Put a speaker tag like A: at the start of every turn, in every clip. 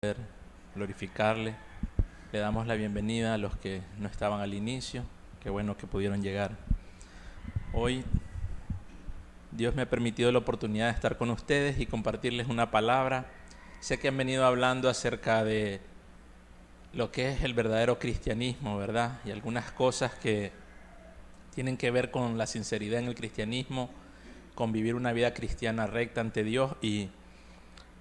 A: poder glorificarle. Le damos la bienvenida a los que no estaban al inicio. Qué bueno que pudieron llegar. Hoy Dios me ha permitido la oportunidad de estar con ustedes y compartirles una palabra. Sé que han venido hablando acerca de lo que es el verdadero cristianismo, ¿verdad? Y algunas cosas que tienen que ver con la sinceridad en el cristianismo, con vivir una vida cristiana recta ante Dios. Y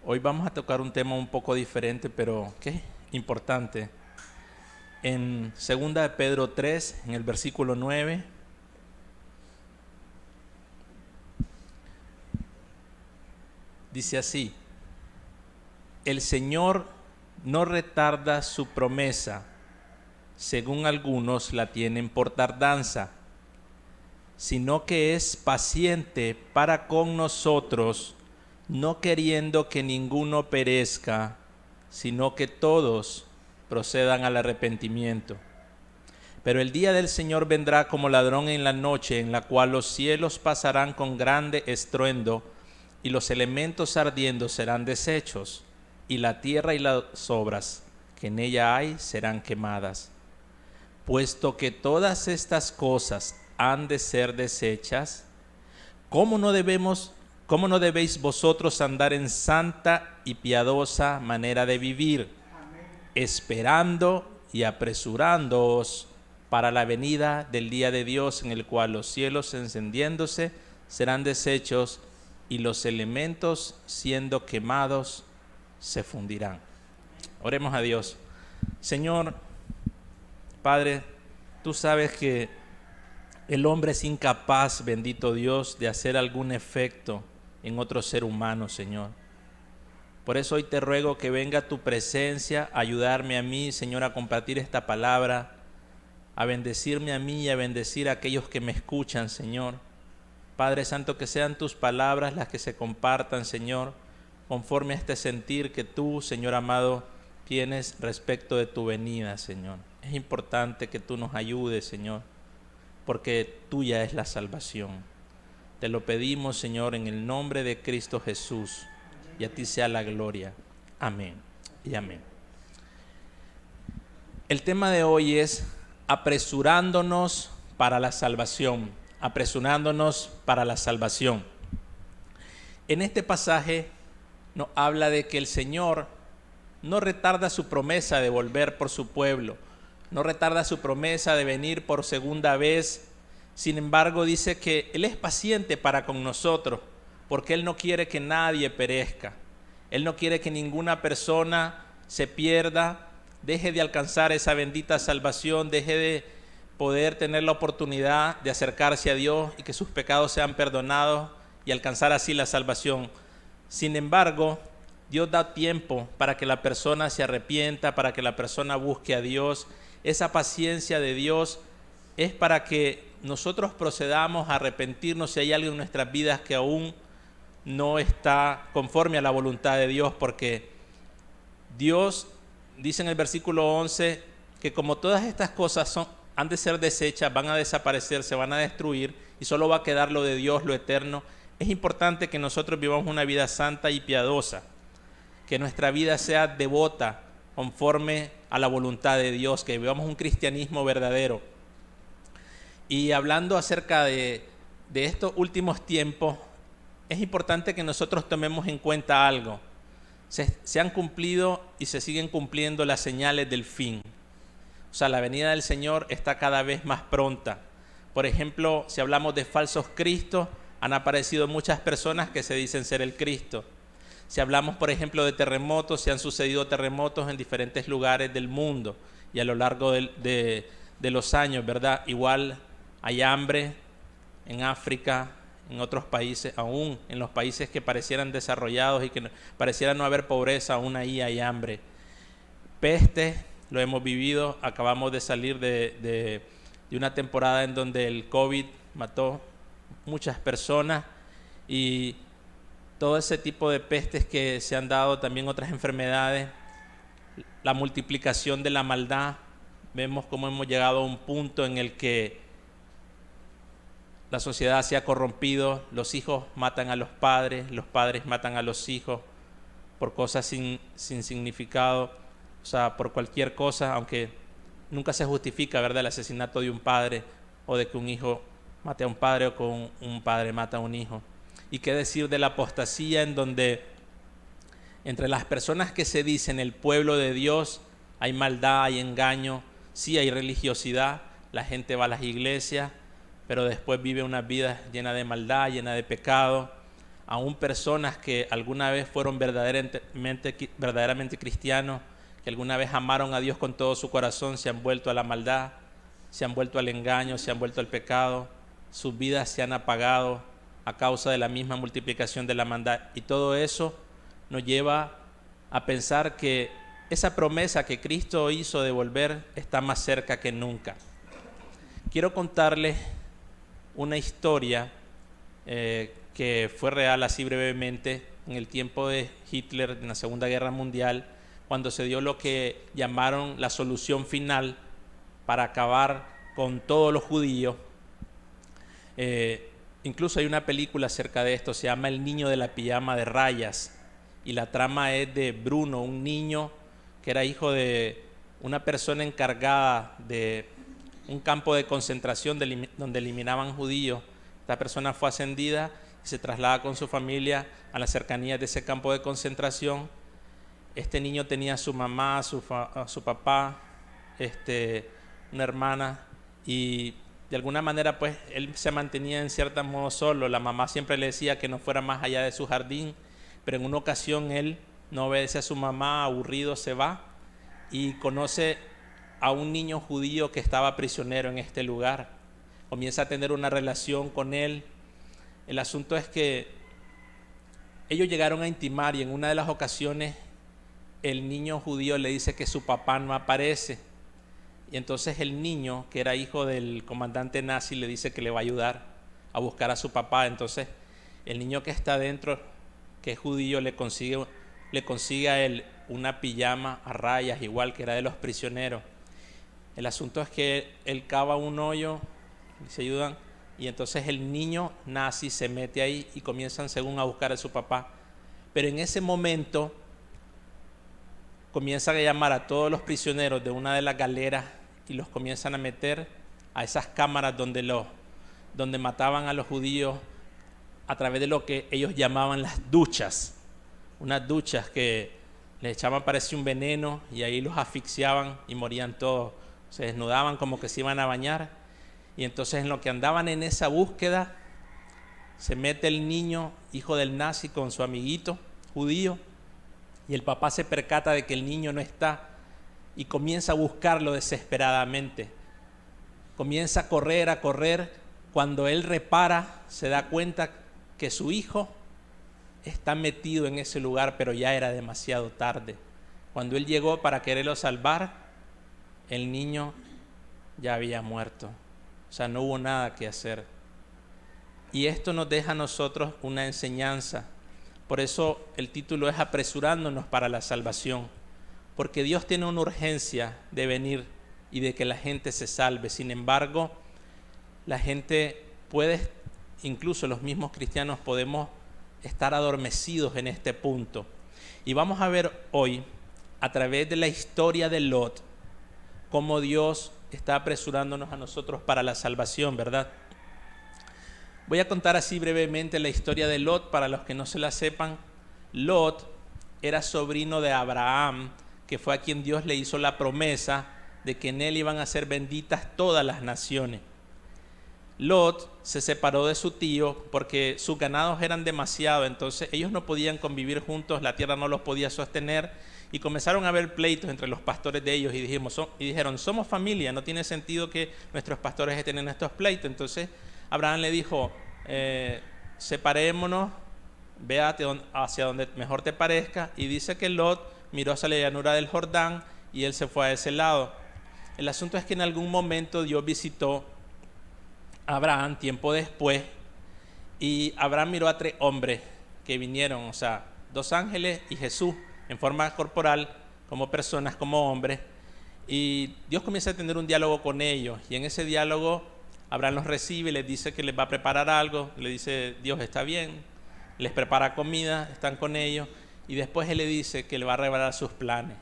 A: hoy vamos a tocar un tema un poco diferente, pero que es importante. En 2 de Pedro 3, en el versículo 9, dice así: el Señor no retarda su promesa, según algunos la tienen por tardanza, sino que es paciente para con nosotros, no queriendo que ninguno perezca, sino que todos procedan al arrepentimiento. Pero el día del Señor vendrá como ladrón en la noche, en la cual los cielos pasarán con grande estruendo, y los elementos ardiendo serán deshechos, y la tierra y las obras que en ella hay serán quemadas. Puesto que todas estas cosas han de ser deshechas, ¿cómo no debéis vosotros andar en santa y piadosa manera de vivir, esperando y apresurándoos para la venida del día de Dios, en el cual los cielos encendiéndose serán deshechos y los elementos siendo quemados se fundirán? Oremos a Dios. Señor, Padre, tú sabes que el hombre es incapaz, bendito Dios, de hacer algún efecto en otro ser humano, Señor. Por eso hoy te ruego que venga tu presencia a ayudarme a mí, Señor, a compartir esta palabra, a bendecirme a mí y a bendecir a aquellos que me escuchan, Señor. Padre Santo, que sean tus palabras las que se compartan, Señor, conforme a este sentir que tú, Señor amado, tienes respecto de tu venida, Señor. Es importante que tú nos ayudes, Señor, porque tuya es la salvación. Te lo pedimos, Señor, en el nombre de Cristo Jesús, y a ti sea la gloria. Amén y amén. El tema de hoy es apresurándonos para la salvación. Apresurándonos para la salvación. En este pasaje nos habla de que el Señor no retarda su promesa de volver por su pueblo, no retarda su promesa de venir por segunda vez. Sin embargo, dice que Él es paciente para con nosotros, porque Él no quiere que nadie perezca. Él no quiere que ninguna persona se pierda, deje de alcanzar esa bendita salvación, deje de poder tener la oportunidad de acercarse a Dios y que sus pecados sean perdonados y alcanzar así la salvación. Sin embargo, Dios da tiempo para que la persona se arrepienta, para que la persona busque a Dios. Esa paciencia de Dios es para que nosotros procedamos a arrepentirnos si hay algo en nuestras vidas que aún no está conforme a la voluntad de Dios, porque Dios dice en el versículo 11 que como todas estas cosas han de ser desechas, van a desaparecer, se van a destruir y solo va a quedar lo de Dios, lo eterno. Es importante que nosotros vivamos una vida santa y piadosa, que nuestra vida sea devota conforme a la voluntad de Dios, que vivamos un cristianismo verdadero. Y hablando acerca de estos últimos tiempos, es importante que nosotros tomemos en cuenta algo. Se han cumplido y se siguen cumpliendo las señales del fin. O sea, la venida del Señor está cada vez más pronta. Por ejemplo, si hablamos de falsos cristos, han aparecido muchas personas que se dicen ser el Cristo. Si hablamos, por ejemplo, de terremotos, se han sucedido terremotos en diferentes lugares del mundo y a lo largo de los años, ¿verdad? Igual hay hambre en África, en otros países, aún en los países que parecieran desarrollados y que pareciera no haber pobreza, aún ahí hay hambre. Peste, lo hemos vivido, acabamos de salir de una temporada en donde el COVID mató muchas personas y todo ese tipo de pestes que se han dado, también otras enfermedades, la multiplicación de la maldad. Vemos cómo hemos llegado a un punto en el que la sociedad se ha corrompido, los hijos matan a los padres matan a los hijos, por cosas sin significado, o sea, por cualquier cosa, aunque nunca se justifica, ¿verdad?, el asesinato de un padre o de que un hijo mate a un padre o que un padre mata a un hijo. ¿Y qué decir de la apostasía, en donde entre las personas que se dicen el pueblo de Dios hay maldad, hay engaño, sí hay religiosidad, la gente va a las iglesias, pero después vive una vida llena de maldad, llena de pecado? Aún personas que alguna vez fueron verdaderamente cristianos, que alguna vez amaron a Dios con todo su corazón, se han vuelto a la maldad, se han vuelto al engaño, se han vuelto al pecado, sus vidas se han apagado a causa de la misma multiplicación de la maldad. Y todo eso nos lleva a pensar que esa promesa que Cristo hizo de volver está más cerca que nunca. Quiero contarles una historia que fue real, así brevemente, en el tiempo de Hitler, en la Segunda Guerra Mundial, cuando se dio lo que llamaron la solución final para acabar con todos los judíos. Incluso hay una película acerca de esto, se llama El niño de la pijama de rayas, y la trama es de Bruno, un niño que era hijo de una persona encargada de un campo de concentración donde eliminaban judíos. Esta persona fue ascendida y se traslada con su familia a las cercanías de ese campo de concentración. Este niño tenía a su mamá, a su papá, una hermana, y de alguna manera pues él se mantenía en cierto modo solo. La mamá siempre le decía que no fuera más allá de su jardín, pero en una ocasión él no obedece a su mamá, aburrido se va y conoce a un niño judío que estaba prisionero en este lugar. Comienza a tener una relación con él. El asunto es que ellos llegaron a intimar, y en una de las ocasiones el niño judío le dice que su papá no aparece. Y entonces el niño, que era hijo del comandante nazi, le dice que le va a ayudar a buscar a su papá. Entonces el niño que está adentro, que es judío, le consigue a él una pijama a rayas, igual que era de los prisioneros. El asunto es que él cava un hoyo y se ayudan, y entonces el niño nazi se mete ahí y comienzan según a buscar a su papá. Pero en ese momento comienzan a llamar a todos los prisioneros de una de las galeras y los comienzan a meter a esas cámaras donde mataban a los judíos a través de lo que ellos llamaban las duchas. Unas duchas que les echaban, parece, un veneno, y ahí los asfixiaban y morían todos. Se desnudaban como que se iban a bañar. Y entonces en lo que andaban en esa búsqueda, se mete el niño, hijo del nazi, con su amiguito judío, y el papá se percata de que el niño no está y comienza a buscarlo desesperadamente. Comienza a correr. Cuando él repara, se da cuenta que su hijo está metido en ese lugar, pero ya era demasiado tarde. Cuando él llegó para quererlo salvar, el niño ya había muerto. O sea, no hubo nada que hacer. Y esto nos deja a nosotros una enseñanza. Por eso el título es Apresurándonos para la salvación. Porque Dios tiene una urgencia de venir y de que la gente se salve. Sin embargo, la gente puede, incluso los mismos cristianos, podemos estar adormecidos en este punto. Y vamos a ver hoy, a través de la historia de Lot, cómo Dios está apresurándonos a nosotros para la salvación, ¿verdad? Voy a contar así brevemente la historia de Lot para los que no se la sepan. Lot era sobrino de Abraham, que fue a quien Dios le hizo la promesa de que en él iban a ser benditas todas las naciones. Lot se separó de su tío porque sus ganados eran demasiado, entonces ellos no podían convivir juntos, la tierra no los podía sostener, y comenzaron a haber pleitos entre los pastores de ellos, y dijeron, somos familia, no tiene sentido que nuestros pastores estén en estos pleitos. Entonces Abraham le dijo, separémonos, ve hacia donde mejor te parezca, y dice que Lot miró hacia la llanura del Jordán y él se fue a ese lado. El asunto es que en algún momento Dios visitó a Abraham tiempo después, y Abraham miró a 3 hombres que vinieron, o sea, 2 ángeles y Jesús en forma corporal, como personas, como hombres, y Dios comienza a tener un diálogo con ellos, y en ese diálogo Abraham los recibe y les dice que les va a preparar algo. Le dice, Dios está bien, les prepara comida, están con ellos, y después Él le dice que le va a revelar sus planes.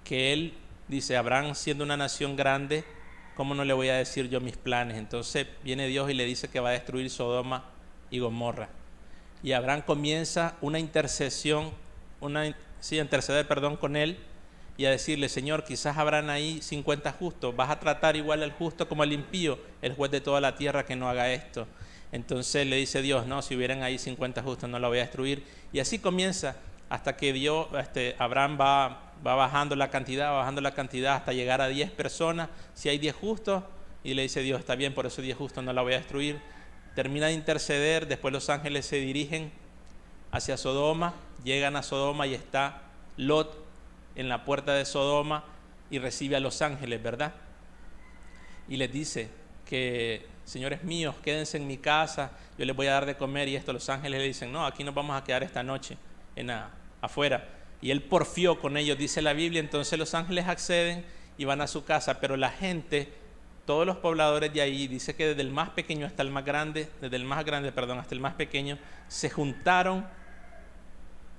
A: Que Él dice, Abraham siendo una nación grande, ¿cómo no le voy a decir yo mis planes? Entonces viene Dios y le dice que va a destruir Sodoma y Gomorra. Y Abraham comienza una intercesión, interceder con Él y a decirle, Señor, quizás habrán ahí 50 justos, vas a tratar igual al justo como al impío, el juez de toda la tierra, que no haga esto. Entonces le dice Dios, no, si hubieran ahí 50 justos no la voy a destruir. Y así comienza hasta que Abraham va bajando la cantidad hasta llegar a 10 personas. Si hay 10 justos, y le dice Dios, está bien, por eso 10 justos no la voy a destruir. Termina de interceder, después los ángeles se dirigen hacia Sodoma, llegan a Sodoma y está Lot en la puerta de Sodoma y recibe a los ángeles, ¿verdad? Y les dice que, señores míos, quédense en mi casa, yo les voy a dar de comer y esto. Los ángeles le dicen, no, aquí nos vamos a quedar esta noche afuera. Y él porfió con ellos, dice la Biblia. Entonces los ángeles acceden y van a su casa, pero la gente, todos los pobladores de ahí, dice que desde el más pequeño hasta el más grande, hasta el más pequeño, se juntaron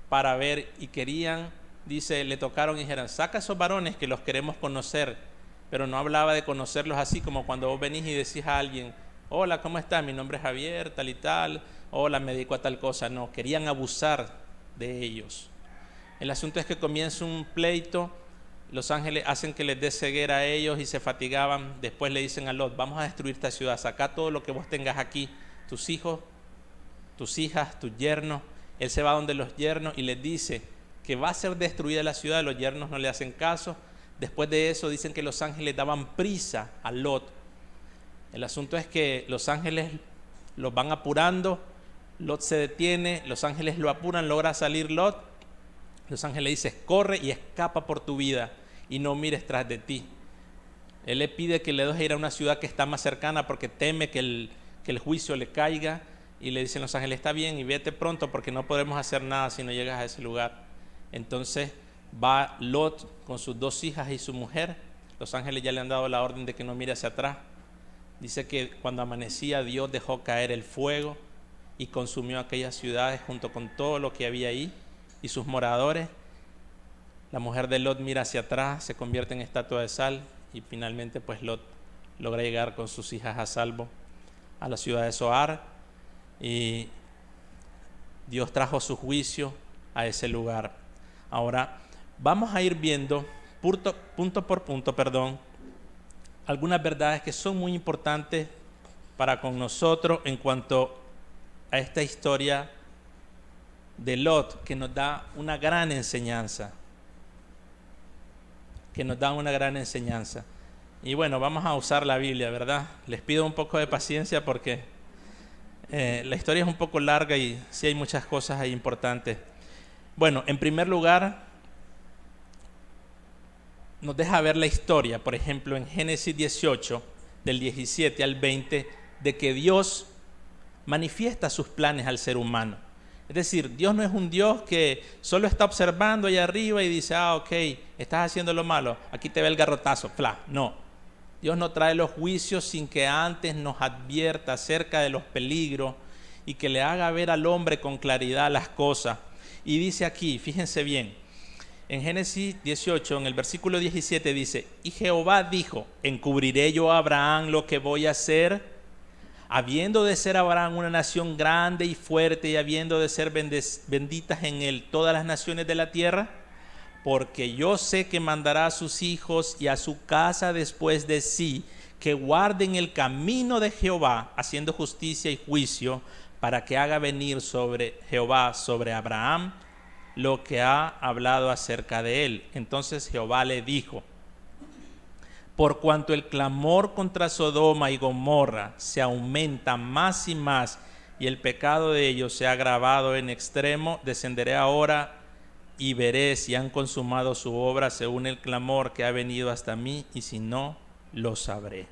A: para ver y querían, dice, le tocaron y dijeron, saca a esos varones que los queremos conocer. Pero no hablaba de conocerlos así como cuando vos venís y decís a alguien, hola, ¿cómo estás? Mi nombre es Javier, tal y tal, hola, me dedico a tal cosa. No, querían abusar de ellos. El asunto es que comienza un pleito, los ángeles hacen que les dé ceguera a ellos y se fatigaban. Después le dicen a Lot, vamos a destruir esta ciudad, saca todo lo que vos tengas aquí, tus hijos, tus hijas, tus yernos. Él se va donde los yernos y les dice que va a ser destruida la ciudad. Los yernos no le hacen caso. Después de eso dicen que los ángeles daban prisa a Lot. El asunto es que los ángeles los van apurando, Lot se detiene, los ángeles lo apuran, logra salir Lot. Los ángeles le dicen, corre y escapa por tu vida y no mires tras de ti. Él le pide que le deje ir a una ciudad que está más cercana porque teme que el juicio le caiga, y le dicen los ángeles, está bien, y vete pronto porque no podemos hacer nada si no llegas a ese lugar. Entonces va Lot con sus 2 hijas y su mujer. Los ángeles ya le han dado la orden de que no mire hacia atrás. Dice que cuando amanecía Dios dejó caer el fuego y consumió aquellas ciudades junto con todo lo que había ahí y sus moradores. La mujer de Lot mira hacia atrás, se convierte en estatua de sal, y finalmente pues Lot logra llegar con sus hijas a salvo a la ciudad de Zoar, y Dios trajo su juicio a ese lugar. Ahora vamos a ir viendo punto por punto, algunas verdades que son muy importantes para con nosotros en cuanto a esta historia de Lot, que nos da una gran enseñanza. Y bueno, vamos a usar la Biblia, ¿verdad? Les pido un poco de paciencia porque la historia es un poco larga y sí hay muchas cosas ahí importantes. Bueno, en primer lugar, nos deja ver la historia, por ejemplo, en Génesis 18, del 17 al 20, de que Dios manifiesta sus planes al ser humano. Es decir, Dios no es un Dios que solo está observando allá arriba y dice, ok, estás haciendo lo malo, aquí te ve el garrotazo, no. Dios no trae los juicios sin que antes nos advierta acerca de los peligros y que le haga ver al hombre con claridad las cosas. Y dice aquí, fíjense bien, en Génesis 18, en el versículo 17 dice, y Jehová dijo, ¿encubriré yo a Abraham lo que voy a hacer? Habiendo de ser Abraham una nación grande y fuerte, y habiendo de ser benditas en él todas las naciones de la tierra, porque yo sé que mandará a sus hijos y a su casa después de sí, que guarden el camino de Jehová, haciendo justicia y juicio, para que haga venir sobre Jehová, sobre Abraham, lo que ha hablado acerca de él. Entonces Jehová le dijo, por cuanto el clamor contra Sodoma y Gomorra se aumenta más y más, y el pecado de ellos se ha agravado en extremo, descenderé ahora y veré si han consumado su obra según el clamor que ha venido hasta mí, y si no, lo sabré.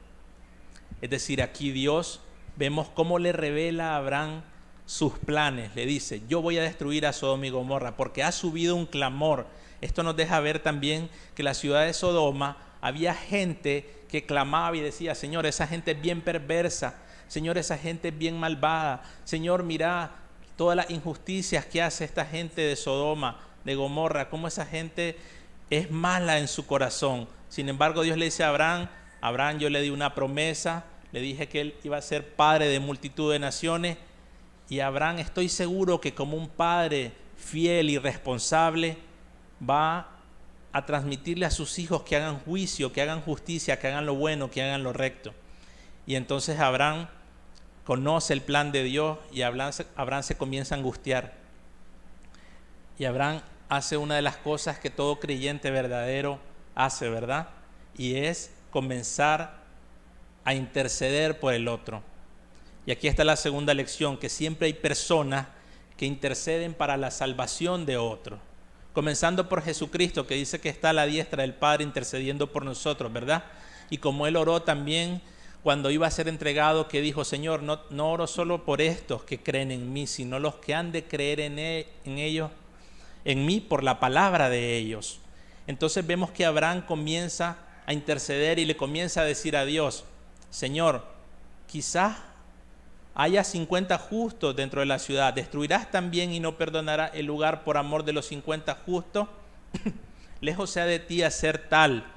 A: Es decir, aquí Dios, vemos cómo le revela a Abraham sus planes. Le dice, yo voy a destruir a Sodoma y Gomorra porque ha subido un clamor. Esto nos deja ver también que la ciudad de Sodoma había gente que clamaba y decía, Señor, esa gente es bien perversa, Señor, esa gente es bien malvada, Señor, mira todas las injusticias que hace esta gente de Sodoma. de Gomorra, cómo esa gente es mala en su corazón. Sin embargo, Dios le dice a Abraham, Abraham, yo le di una promesa, le dije que él iba a ser padre de multitud de naciones, y Abraham, estoy seguro que como un padre fiel y responsable va a transmitirle a sus hijos que hagan juicio, que hagan justicia, que hagan lo bueno, que hagan lo recto. Y entonces Abraham conoce el plan de Dios y Abraham se comienza a angustiar. Y Abraham hace una de las cosas que todo creyente verdadero hace, ¿verdad? Y es comenzar a interceder por el otro. Y aquí está la segunda lección, que siempre hay personas que interceden para la salvación de otros. Comenzando por Jesucristo, que dice que está a la diestra del Padre intercediendo por nosotros, ¿verdad? Y como Él oró también cuando iba a ser entregado, que dijo, Señor, no oro solo por estos que creen en mí, sino los que han de creer en ellos, en mí por la palabra de ellos. Entonces vemos que Abraham comienza a interceder y le comienza a decir a Dios, Señor, quizás haya 50 justos dentro de la ciudad, ¿destruirás también y no perdonarás el lugar por amor de los 50 justos? Lejos sea de ti hacer tal,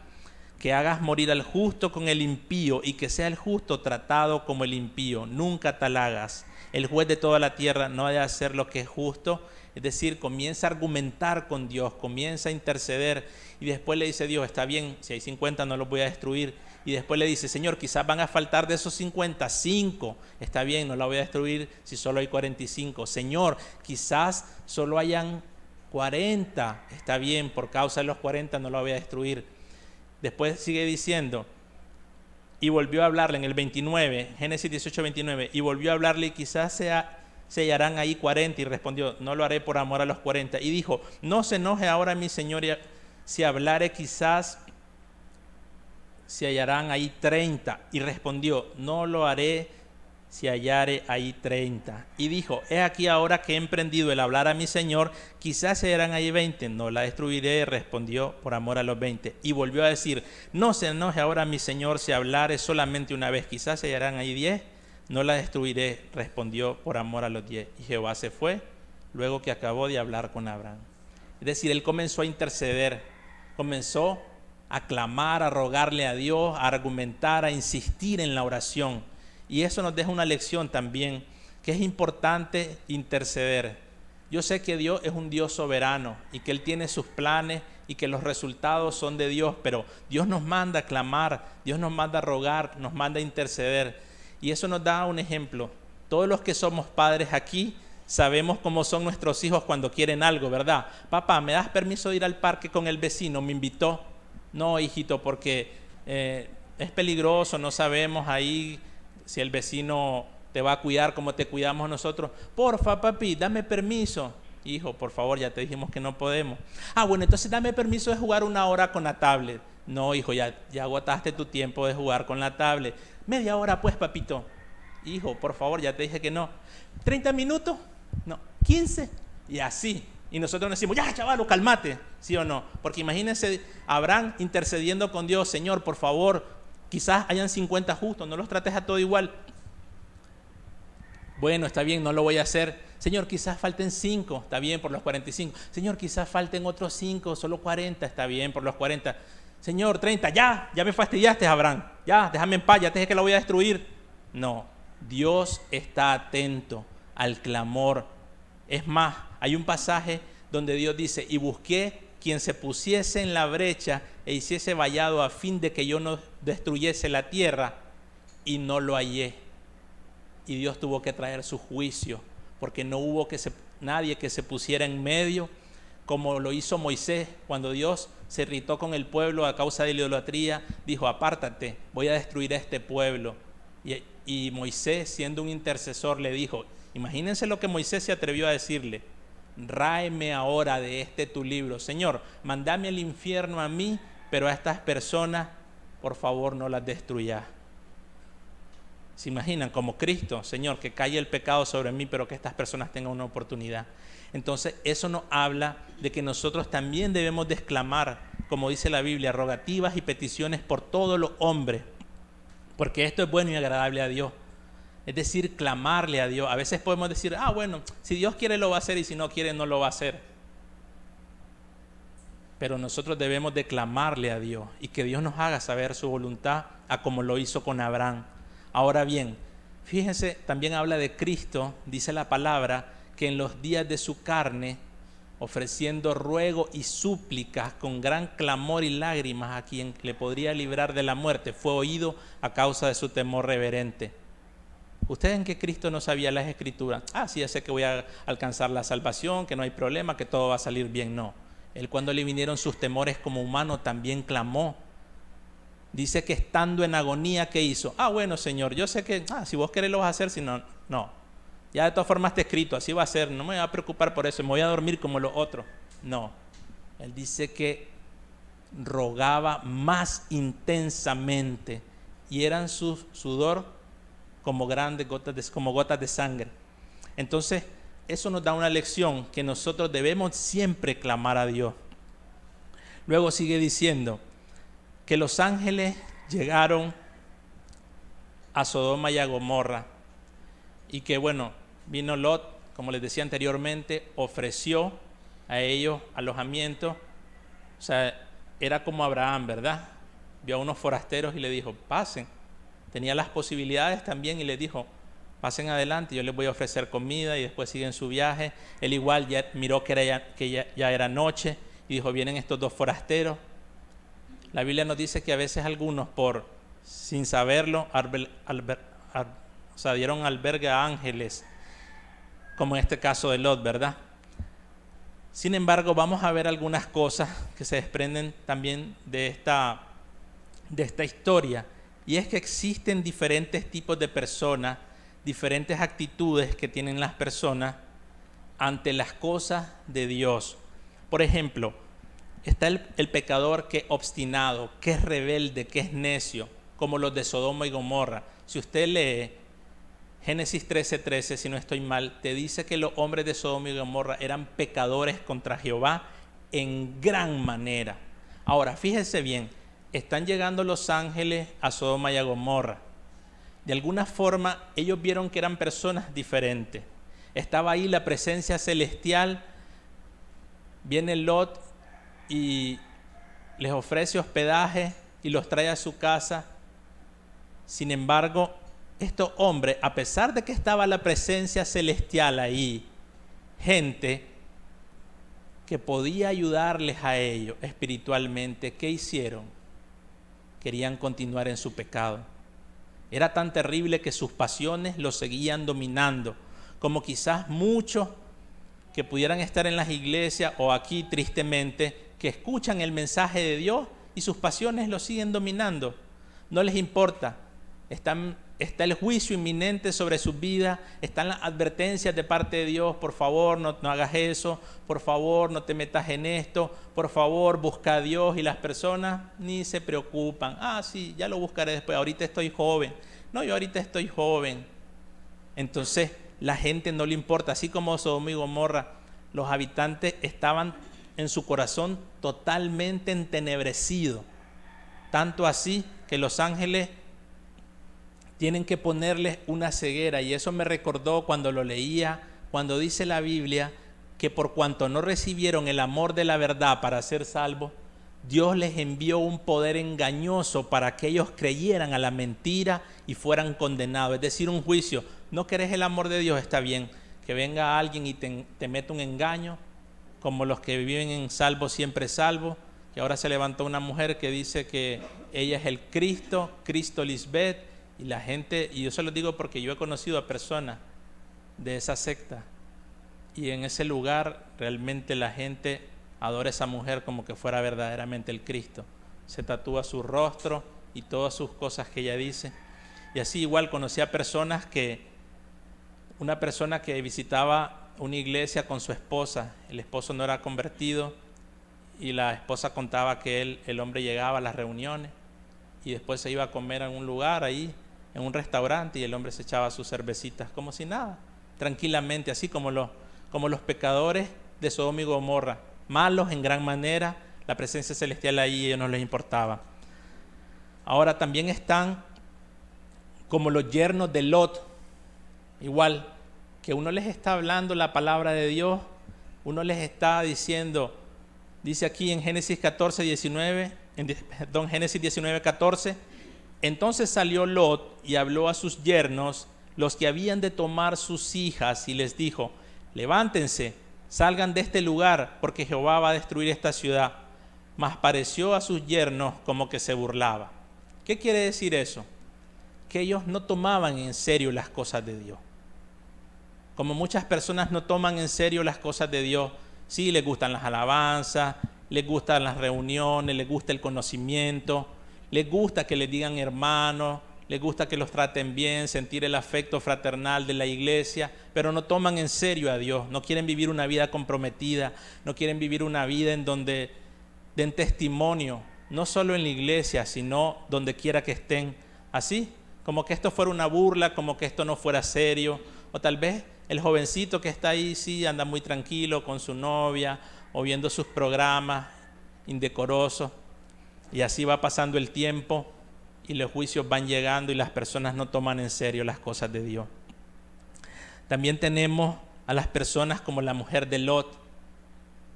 A: que hagas morir al justo con el impío y que sea el justo tratado como el impío. Nunca tal hagas. El juez de toda la tierra no ha de hacer lo que es justo. Es decir, comienza a argumentar con Dios, comienza a interceder y después le dice Dios, está bien, si hay 50 no los voy a destruir. Y después le dice, Señor, quizás van a faltar de esos 50, 5. Está bien, no la voy a destruir si solo hay 45. Señor, quizás solo hayan 40. Está bien, por causa de los 40 no la voy a destruir. Después sigue diciendo, y volvió a hablarle en el 29, Génesis 18, 29, y volvió a hablarle y quizás se hallarán ahí 40. Y respondió, no lo haré por amor a los 40. Y dijo, no se enoje ahora mi Señor, si hablare quizás se hallarán ahí 30. Y respondió, no lo haré si hallare ahí 30. Y dijo, he aquí ahora que he emprendido el hablar a mi Señor, quizás se hallarán ahí 20. No la destruiré, respondió, por amor a los 20. Y volvió a decir, no se enoje ahora mi Señor si hablare solamente una vez, quizás se hallarán ahí 10. No la destruiré, respondió, por amor a los 10. Y Jehová se fue luego que acabó de hablar con Abraham. Es decir, él comenzó a interceder, comenzó a clamar, a rogarle a Dios, a argumentar, a insistir en la oración. Y eso nos deja una lección también, que es importante interceder. Yo sé que Dios es un Dios soberano y que Él tiene sus planes y que los resultados son de Dios, pero Dios nos manda a clamar, Dios nos manda a rogar, nos manda a interceder. Y eso nos da un ejemplo. Todos los que somos padres aquí sabemos cómo son nuestros hijos cuando quieren algo, ¿verdad? Papá, ¿me das permiso de ir al parque con el vecino? Me invitó. No, hijito, porque es peligroso, no sabemos ahí si el vecino te va a cuidar como te cuidamos nosotros. Porfa, papi, dame permiso. Hijo, por favor, ya te dijimos que no podemos. Ah, bueno, entonces dame permiso de jugar 1 hora con la tablet. No, hijo, ya agotaste tu tiempo de jugar con la tablet. Media hora, pues, papito. Hijo, por favor, ya te dije que no. ¿30 minutos? No, 15. Y así. Y nosotros decimos, ya, chavalo, cálmate. ¿Sí o no? Porque imagínense Abraham intercediendo con Dios. Señor, por favor, quizás hayan 50 justos, no los trates a todo igual. Bueno, está bien, no lo voy a hacer. Señor, quizás falten 5, está bien, por los 45. Señor, quizás falten otros 5, solo 40, está bien, por los 40. Señor, 30, ya me fastidiaste, Abraham. Ya, déjame en paz, ya te dije que la voy a destruir. No, Dios está atento al clamor. Es más, hay un pasaje donde Dios dice, y busqué quien se pusiese en la brecha e hiciese vallado a fin de que yo no destruyese la tierra, y no lo hallé. Y Dios tuvo que traer su juicio, porque no hubo nadie que se pusiera en medio, como lo hizo Moisés cuando Dios se irritó con el pueblo a causa de la idolatría. Dijo, apártate, voy a destruir a este pueblo. Y Moisés, siendo un intercesor, le dijo, imagínense lo que Moisés se atrevió a decirle, ráeme ahora de este tu libro. Señor, mándame al infierno a mí, pero a estas personas, por favor, no las destruyas. ¿Se imaginan? Como Cristo, Señor, que caiga el pecado sobre mí, pero que estas personas tengan una oportunidad. Entonces, eso nos habla de que nosotros también debemos de exclamar, como dice la Biblia, rogativas y peticiones por todos los hombres, porque esto es bueno y agradable a Dios. Es decir, clamarle a Dios. A veces podemos decir, bueno, si Dios quiere lo va a hacer y si no quiere no lo va a hacer. pero nosotros debemos de clamarle a Dios y que Dios nos haga saber su voluntad, a como lo hizo con Abraham. Ahora bien, fíjense, también habla de Cristo, dice la palabra, que en los días de su carne, ofreciendo ruego y súplicas con gran clamor y lágrimas a quien le podría librar de la muerte, fue oído a causa de su temor reverente. ¿Ustedes en qué Cristo no sabía las Escrituras? Sí, ya sé que voy a alcanzar la salvación, que no hay problema, que todo va a salir bien. No. Él, cuando le vinieron sus temores como humano, también clamó. Dice que estando en agonía, ¿qué hizo? Bueno, Señor, yo sé que si vos querés lo vas a hacer, si no, no. Ya de todas formas está escrito, así va a ser, no me voy a preocupar por eso, me voy a dormir como los otros. No. Él dice que rogaba más intensamente y eran su sudor como grandes gotas de sangre. Entonces, eso nos da una lección que nosotros debemos siempre clamar a Dios. Luego sigue diciendo que los ángeles llegaron a Sodoma y a Gomorra y que vino Lot, como les decía anteriormente, ofreció a ellos alojamiento. O sea, era como Abraham, ¿verdad? Vio a unos forasteros y le dijo, pasen. Tenía las posibilidades también y les dijo, pasen adelante, yo les voy a ofrecer comida, y después siguen su viaje. Él igual ya miró que ya era noche y dijo, vienen estos dos forasteros. La Biblia nos dice que a veces algunos, sin saberlo, dieron albergue a ángeles, como en este caso de Lot, ¿verdad? Sin embargo, vamos a ver algunas cosas que se desprenden también de esta historia, y es que existen diferentes tipos de personas, diferentes actitudes que tienen las personas ante las cosas de Dios. Por ejemplo, está el pecador que es obstinado, que es rebelde, que es necio, como los de Sodoma y Gomorra. Si usted lee Génesis 13:13, si no estoy mal, te dice que los hombres de Sodoma y Gomorra eran pecadores contra Jehová en gran manera. Ahora, fíjese bien, están llegando los ángeles a Sodoma y a Gomorra. De alguna forma, ellos vieron que eran personas diferentes. Estaba ahí la presencia celestial. Viene Lot y les ofrece hospedaje y los trae a su casa. Sin embargo, estos hombres, a pesar de que estaba la presencia celestial ahí, gente que podía ayudarles a ellos espiritualmente, ¿qué hicieron? Querían continuar en su pecado. Era tan terrible que sus pasiones los seguían dominando, como quizás muchos que pudieran estar en las iglesias o aquí tristemente, que escuchan el mensaje de Dios y sus pasiones los siguen dominando. No les importa. Está el juicio inminente sobre sus vidas, están las advertencias de parte de Dios, por favor no hagas eso, por favor no te metas en esto, por favor busca a Dios, y las personas ni se preocupan. Sí, ya lo buscaré después, ahorita estoy joven. No, yo ahorita estoy joven. Entonces la gente no le importa, así como Sodoma y Gomorra, los habitantes estaban en su corazón totalmente entenebrecidos, tanto así que los ángeles tienen que ponerles una ceguera. Y eso me recordó cuando lo leía, cuando dice la Biblia que por cuanto no recibieron el amor de la verdad para ser salvos, Dios les envió un poder engañoso para que ellos creyeran a la mentira y fueran condenados. Es decir, un juicio. No querés el amor de Dios, está bien. Que venga alguien y te meta un engaño, como los que viven en salvo siempre salvo. Que ahora se levantó una mujer que dice que ella es el Cristo Lisbeth. Y la gente, y yo se lo digo porque yo he conocido a personas de esa secta, y en ese lugar realmente la gente adora a esa mujer como que fuera verdaderamente el Cristo. Se tatúa su rostro y todas sus cosas que ella dice. Y así igual conocí a personas una persona que visitaba una iglesia con su esposa, el esposo no era convertido, y la esposa contaba que el hombre llegaba a las reuniones y después se iba a comer en un lugar ahí, en un restaurante, y el hombre se echaba sus cervecitas como si nada, tranquilamente, así como los pecadores de Sodoma y Gomorra, malos en gran manera, la presencia celestial ahí a ellos no les importaba. Ahora también están como los yernos de Lot, igual, que uno les está hablando la palabra de Dios, uno les está diciendo, Dice aquí en Génesis 14, 19, Génesis 19, 14, entonces salió Lot y habló a sus yernos, los que habían de tomar sus hijas, y les dijo, levántense, salgan de este lugar, porque Jehová va a destruir esta ciudad. Mas pareció a sus yernos como que se burlaba. ¿Qué quiere decir eso? Que ellos no tomaban en serio las cosas de Dios. Como muchas personas no toman en serio las cosas de Dios, sí les gustan las alabanzas, les gustan las reuniones, les gusta el conocimiento, les gusta que les digan hermanos, les gusta que los traten bien, sentir el afecto fraternal de la iglesia, pero no toman en serio a Dios, no quieren vivir una vida comprometida, no quieren vivir una vida en donde den testimonio, no solo en la iglesia, sino donde quiera que estén. Así, como que esto fuera una burla, como que esto no fuera serio, o tal vez el jovencito que está ahí sí anda muy tranquilo con su novia o viendo sus programas indecorosos, y así va pasando el tiempo y los juicios van llegando y las personas no toman en serio las cosas de Dios. También tenemos a las personas como la mujer de Lot,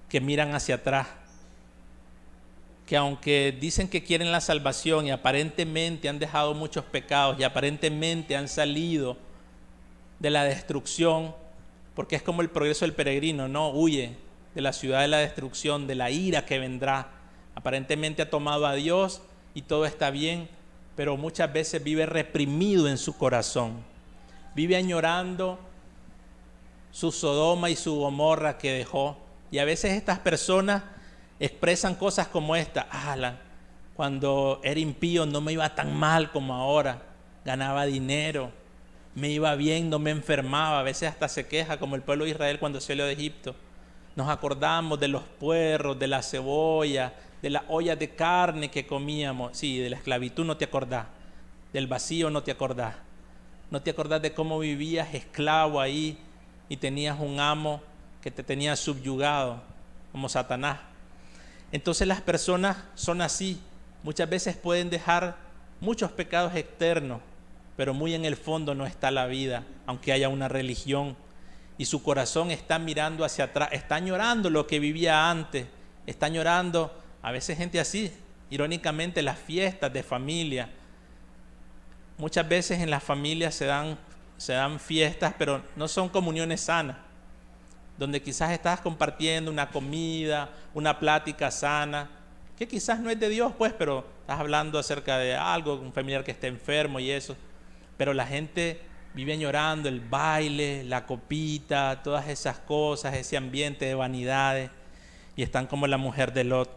A: que miran hacia atrás, que aunque dicen que quieren la salvación y aparentemente han dejado muchos pecados y aparentemente han salido de la destrucción, porque es como el progreso del peregrino, no huye de la ciudad de la destrucción, de la ira que vendrá. Aparentemente ha tomado a Dios y todo está bien, pero muchas veces vive reprimido en su corazón, vive añorando su Sodoma y su Gomorra que dejó. Y a veces estas personas expresan cosas como esta: cuando era impío no me iba tan mal como ahora, ganaba dinero, me iba bien, no me enfermaba. A veces hasta se queja, como el pueblo de Israel cuando salió de Egipto. Nos acordamos de los puerros, de la cebolla, de las ollas de carne que comíamos. Sí, de la esclavitud no te acordás, del vacío no te acordás. No te acordás de cómo vivías esclavo ahí y tenías un amo que te tenía subyugado, como Satanás. Entonces las personas son así. Muchas veces pueden dejar muchos pecados externos, pero muy en el fondo no está la vida, aunque haya una religión. Y su corazón está mirando hacia atrás, está añorando lo que vivía antes, está añorando, a veces gente así, irónicamente, las fiestas de familia. Muchas veces en las familias se dan fiestas, pero no son comuniones sanas, donde quizás estás compartiendo una comida, una plática sana, que quizás no es de Dios, pues, pero estás hablando acerca de algo, un familiar que está enfermo y eso. Pero la gente vive añorando el baile, la copita, todas esas cosas, ese ambiente de vanidades, y están como la mujer de Lot.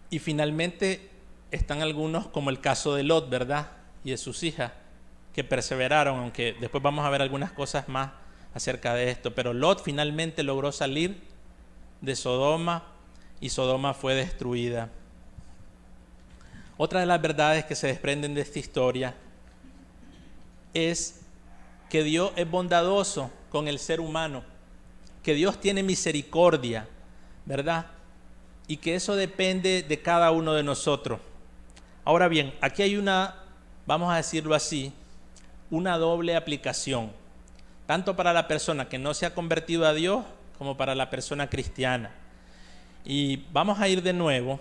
A: Y finalmente están algunos como el caso de Lot, ¿verdad? Y de sus hijas, que perseveraron, aunque después vamos a ver algunas cosas más acerca de esto. Pero Lot finalmente logró salir de Sodoma y Sodoma fue destruida. Otra de las verdades que se desprenden de esta historia es que Dios es bondadoso con el ser humano, que Dios tiene misericordia, ¿verdad? Y que eso depende de cada uno de nosotros. Ahora bien, aquí hay vamos a decirlo así, una doble aplicación, tanto para la persona que no se ha convertido a Dios como para la persona cristiana. Y vamos a ir de nuevo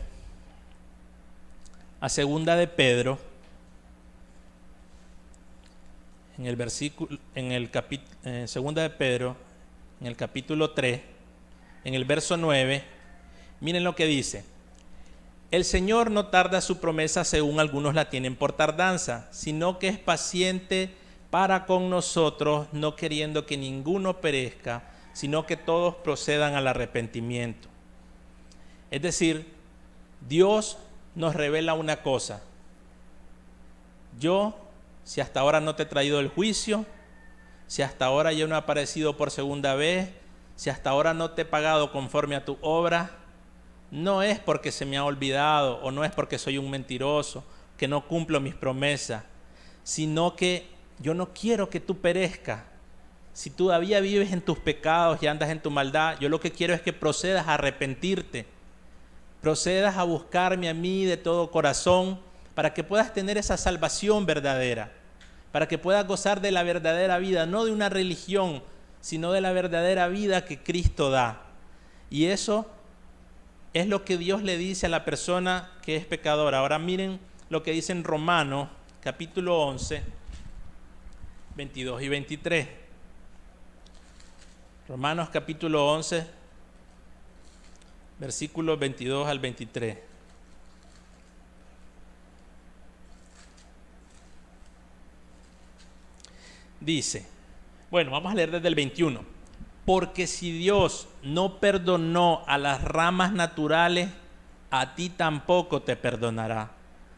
A: a Segunda de Pedro, Segunda de Pedro, en el capítulo 3, en el verso 9, miren lo que dice: el Señor no tarda su promesa según algunos la tienen por tardanza, sino que es paciente para con nosotros, no queriendo que ninguno perezca, sino que todos procedan al arrepentimiento. Es decir, Dios nos revela una cosa: si hasta ahora no te he traído el juicio, si hasta ahora yo no he aparecido por segunda vez, si hasta ahora no te he pagado conforme a tu obra, no es porque se me ha olvidado o no es porque soy un mentiroso, que no cumplo mis promesas, sino que yo no quiero que tú perezcas. Si todavía vives en tus pecados y andas en tu maldad, yo lo que quiero es que procedas a arrepentirte, procedas a buscarme a mí de todo corazón, para que puedas tener esa salvación verdadera, para que puedas gozar de la verdadera vida, no de una religión, sino de la verdadera vida que Cristo da. Y eso es lo que Dios le dice a la persona que es pecadora. Ahora miren lo que dice en Romanos, capítulo 11, 22 y 23. Romanos capítulo 11, versículos 22 al 23. Dice, bueno, vamos a leer desde el 21. Porque si Dios no perdonó a las ramas naturales, a ti tampoco te perdonará.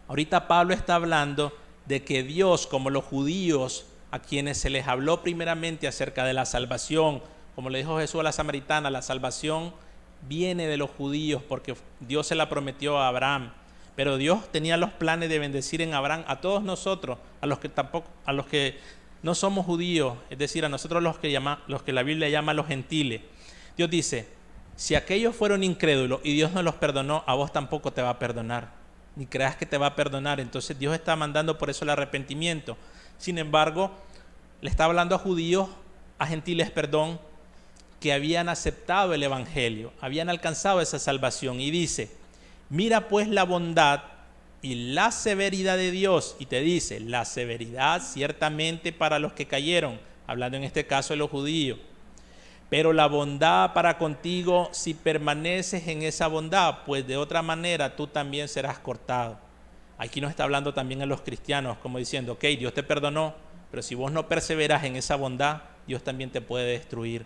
A: Ahorita Pablo está hablando de que Dios, como los judíos, a quienes se les habló primeramente acerca de la salvación, como le dijo Jesús a la samaritana, la salvación viene de los judíos porque Dios se la prometió a Abraham. Pero Dios tenía los planes de bendecir en Abraham a todos nosotros, a los que no somos judíos, es decir, a nosotros los que la Biblia llama los gentiles. Dios dice, si aquellos fueron incrédulos y Dios no los perdonó, a vos tampoco te va a perdonar, ni creas que te va a perdonar. Entonces Dios está mandando por eso el arrepentimiento. Sin embargo, le está hablando a judíos, a gentiles, que habían aceptado el evangelio, habían alcanzado esa salvación, y dice, mira pues la bondad y la severidad de Dios, y te dice, la severidad ciertamente para los que cayeron, hablando en este caso de los judíos, pero la bondad para contigo si permaneces en esa bondad, pues de otra manera tú también serás cortado. Aquí nos está hablando también a los cristianos, como diciendo, ok, Dios te perdonó, pero si vos no perseveras en esa bondad, Dios también te puede destruir.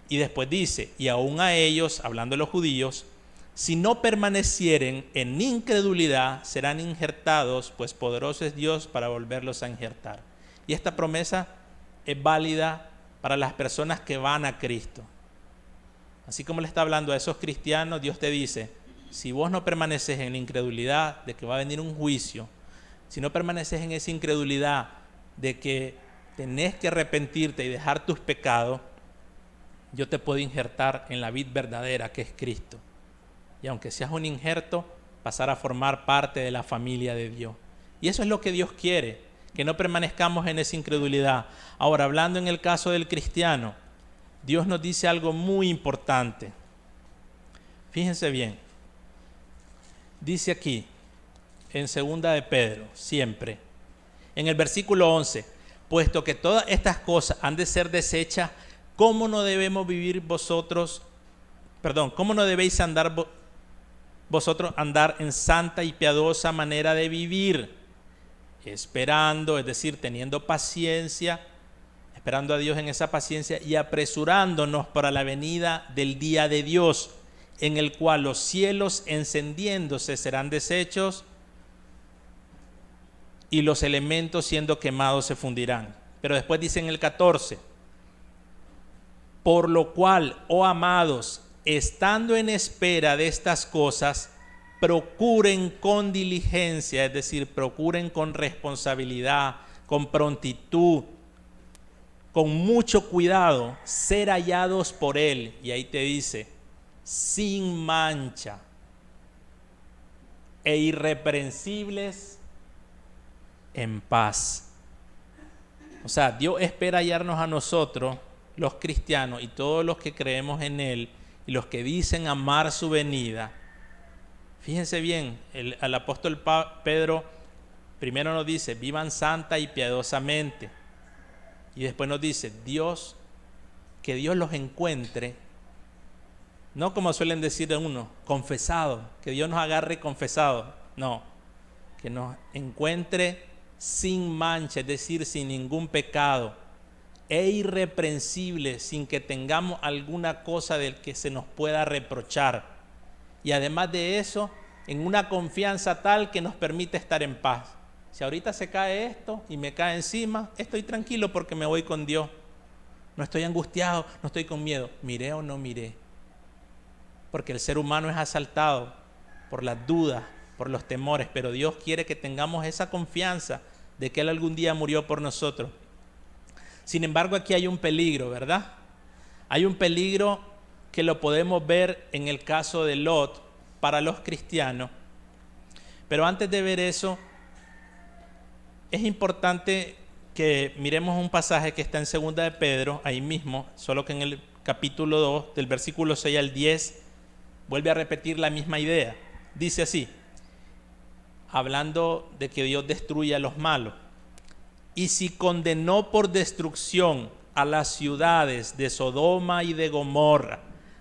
A: Y después dice, y aún a ellos, hablando de los judíos, si no permanecieren en incredulidad, serán injertados, pues poderoso es Dios para volverlos a injertar. Y esta promesa es válida para las personas que van a Cristo. Así como le está hablando a esos cristianos, Dios te dice, si vos no permaneces en la incredulidad de que va a venir un juicio, si no permaneces en esa incredulidad de que tenés que arrepentirte y dejar tus pecados, yo te puedo injertar en la vid verdadera que es Cristo. Y aunque seas un injerto, pasar a formar parte de la familia de Dios. Y eso es lo que Dios quiere, que no permanezcamos en esa incredulidad. Ahora, hablando en el caso del cristiano, Dios nos dice algo muy importante. Fíjense bien. Dice aquí, en 2 de Pedro, siempre, en el versículo 11, puesto que todas estas cosas han de ser desechas, ¿cómo no debemos vivir cómo no debéis vosotros andar en santa y piadosa manera de vivir? Esperando, es decir, teniendo paciencia, esperando a Dios en esa paciencia y apresurándonos para la venida del día de Dios, en el cual los cielos encendiéndose serán deshechos y los elementos siendo quemados se fundirán. Pero después dice en el 14, por lo cual, oh amados, estando en espera de estas cosas, procuren con diligencia, es decir, procuren con responsabilidad, con prontitud, con mucho cuidado, ser hallados por Él. Y ahí te dice, sin mancha e irreprensibles en paz. O sea, Dios espera hallarnos a nosotros, los cristianos y todos los que creemos en Él y los que dicen amar su venida. Fíjense bien, el apóstol Pedro primero nos dice, vivan santa y piadosamente. Y después nos dice, que Dios los encuentre, no como suelen decir de uno, confesado, que Dios nos agarre confesado. No, que nos encuentre sin mancha, es decir, sin ningún pecado, e irreprensible, sin que tengamos alguna cosa del que se nos pueda reprochar. Y además de eso, en una confianza tal que nos permite estar en paz. Si ahorita se cae esto y me cae encima, estoy tranquilo porque me voy con Dios. No estoy angustiado, no estoy con miedo. ¿Miré o no miré? Porque el ser humano es asaltado por las dudas, por los temores, pero Dios quiere que tengamos esa confianza de que Él algún día murió por nosotros. Sin embargo, aquí hay un peligro, ¿verdad? Hay un peligro que lo podemos ver en el caso de Lot para los cristianos. Pero antes de ver eso, es importante que miremos un pasaje que está en 2 de Pedro, ahí mismo, solo que en el capítulo 2, del versículo 6 al 10, vuelve a repetir la misma idea. Dice así, hablando de que Dios destruye a los malos. Y si condenó por destrucción a las ciudades de Sodoma y de Gomorra,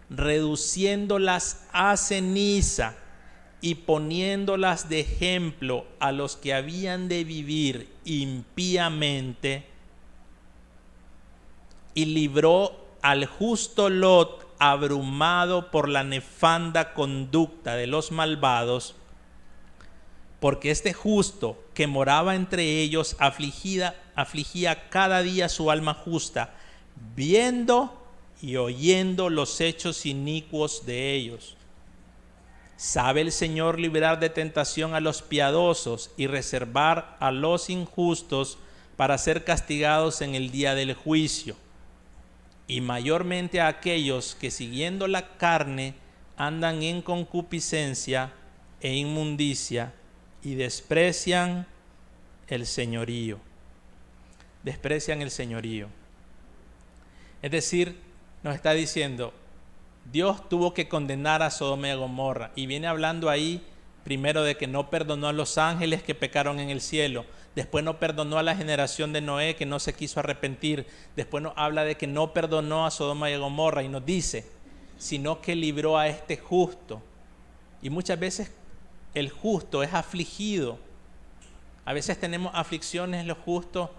A: reduciéndolas a ceniza y poniéndolas de ejemplo a los que habían de vivir impíamente, y libró al justo Lot abrumado por la nefanda conducta de los malvados, porque este justo que moraba entre ellos afligía cada día su alma justa, viendo y oyendo los hechos inicuos de ellos. Sabe el Señor librar de tentación a los piadosos y reservar a los injustos para ser castigados en el día del juicio. Y mayormente a aquellos que siguiendo la carne andan en concupiscencia e inmundicia y desprecian el señorío. Desprecian el señorío. Es decir, nos está diciendo, Dios tuvo que condenar a Sodoma y a Gomorra, y viene hablando ahí primero de que no perdonó a los ángeles que pecaron en el cielo, después no perdonó a la generación de Noé que no se quiso arrepentir, después nos habla de que no perdonó a Sodoma y a Gomorra, y nos dice, sino que libró a este justo. Y muchas veces el justo es afligido. A veces tenemos aflicciones los justos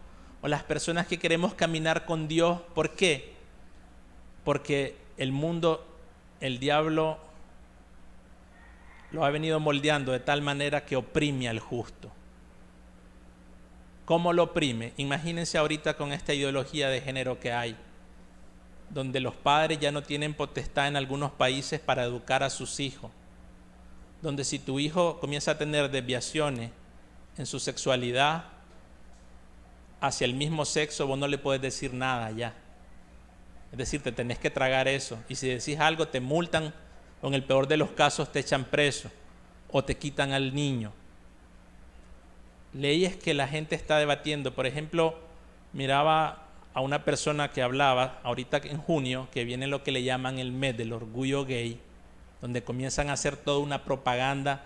A: o las personas que queremos caminar con Dios. ¿Por qué? Porque el mundo, el diablo lo ha venido moldeando de tal manera que oprime al justo. ¿Cómo lo oprime? Imagínense ahorita con esta ideología de género que hay, donde los padres ya no tienen potestad en algunos países para educar a sus hijos, donde si tu hijo comienza a tener desviaciones en su sexualidad hacia el mismo sexo, vos no le puedes decir nada ya. Es decir, te tenés que tragar eso. Y si decís algo, te multan, o en el peor de los casos te echan preso o te quitan al niño. Leyes que la gente está debatiendo. Por ejemplo, miraba a una persona que hablaba ahorita en junio, que viene lo que le llaman el mes del orgullo gay, donde comienzan a hacer toda una propaganda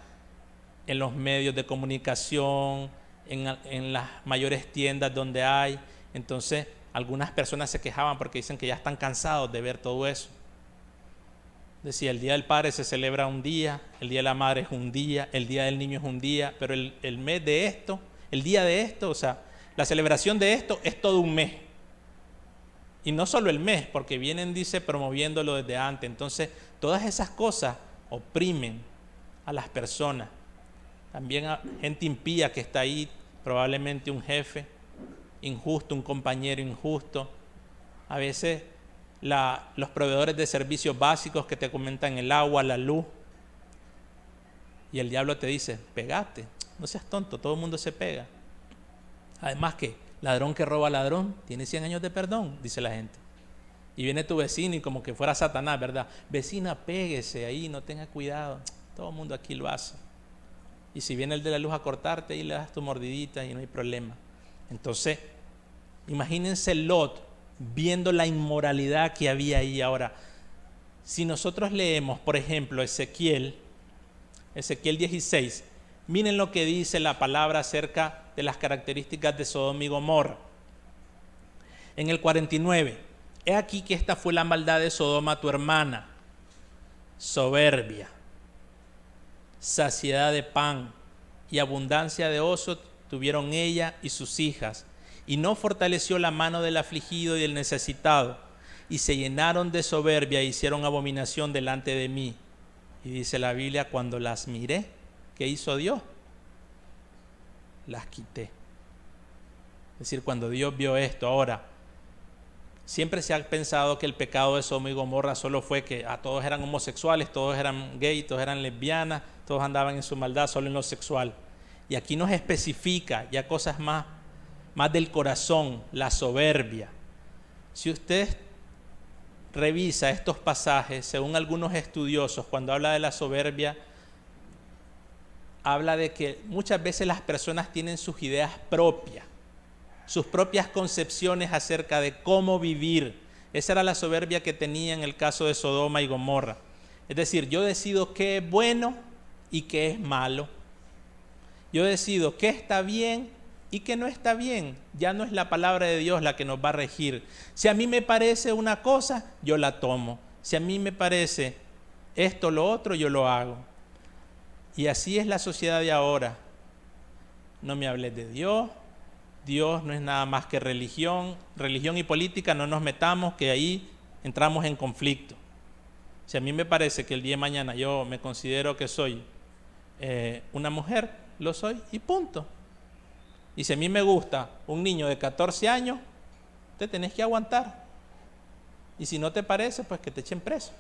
A: en los medios de comunicación, en las mayores tiendas donde hay. Entonces, algunas personas se quejaban porque dicen que ya están cansados de ver todo eso. Decía, el Día del Padre se celebra un día, el Día de la Madre es un día, el Día del Niño es un día, pero el mes de esto, el día de esto, o sea, la celebración de esto es todo un mes. Y no solo el mes, porque vienen, dice, promoviéndolo desde antes. Entonces, todas esas cosas oprimen a las personas. También a gente impía que está ahí, probablemente un jefe injusto, un compañero injusto. A veces los proveedores de servicios básicos que te comentan el agua, la luz. Y el diablo te dice, pegate, no seas tonto, todo el mundo se pega. Además que ladrón que roba ladrón tiene 100 años de perdón, dice la gente. Y viene tu vecino y como que fuera Satanás, ¿verdad? Vecina, péguese ahí, no tenga cuidado. Todo el mundo aquí lo hace. Y si viene el de la luz a cortarte, ahí le das tu mordidita y no hay problema. Entonces, imagínense Lot viendo la inmoralidad que había ahí. Ahora, si nosotros leemos, por ejemplo, Ezequiel 16, miren lo que dice la palabra acerca de las características de Sodoma y Gomorra. En el 49, he aquí que esta fue la maldad de Sodoma tu hermana, soberbia, saciedad de pan y abundancia de oso tuvieron ella y sus hijas, y no fortaleció la mano del afligido y del necesitado, y se llenaron de soberbia e hicieron abominación delante de mí. Y dice la Biblia, cuando las miré, ¿qué hizo Dios? Las quité. Es decir, cuando Dios vio esto. Ahora, siempre se ha pensado que el pecado de Sodoma y Gomorra solo fue que todos eran homosexuales, todos eran gays, todos eran lesbianas, todos andaban en su maldad solo en lo sexual. Y aquí nos especifica ya cosas más del corazón, la soberbia. Si usted revisa estos pasajes, según algunos estudiosos, cuando habla de la soberbia, habla de que muchas veces las personas tienen sus ideas propias, sus propias concepciones acerca de cómo vivir. Esa era la soberbia que tenía en el caso de Sodoma y Gomorra. Es decir, yo decido qué es bueno y qué es malo. Yo decido qué está bien y qué no está bien. Ya no es la palabra de Dios la que nos va a regir. Si a mí me parece una cosa, yo la tomo. Si a mí me parece esto o lo otro, yo lo hago. Y así es la sociedad de ahora. No me hables de Dios. Dios no es nada más que religión. Religión y política no nos metamos, que ahí entramos en conflicto. Si a mí me parece que el día de mañana yo me considero que soy una mujer, lo soy y punto. Y si a mí me gusta un niño de 14 años, te tenés que aguantar. Y si no te parece, pues que te echen preso.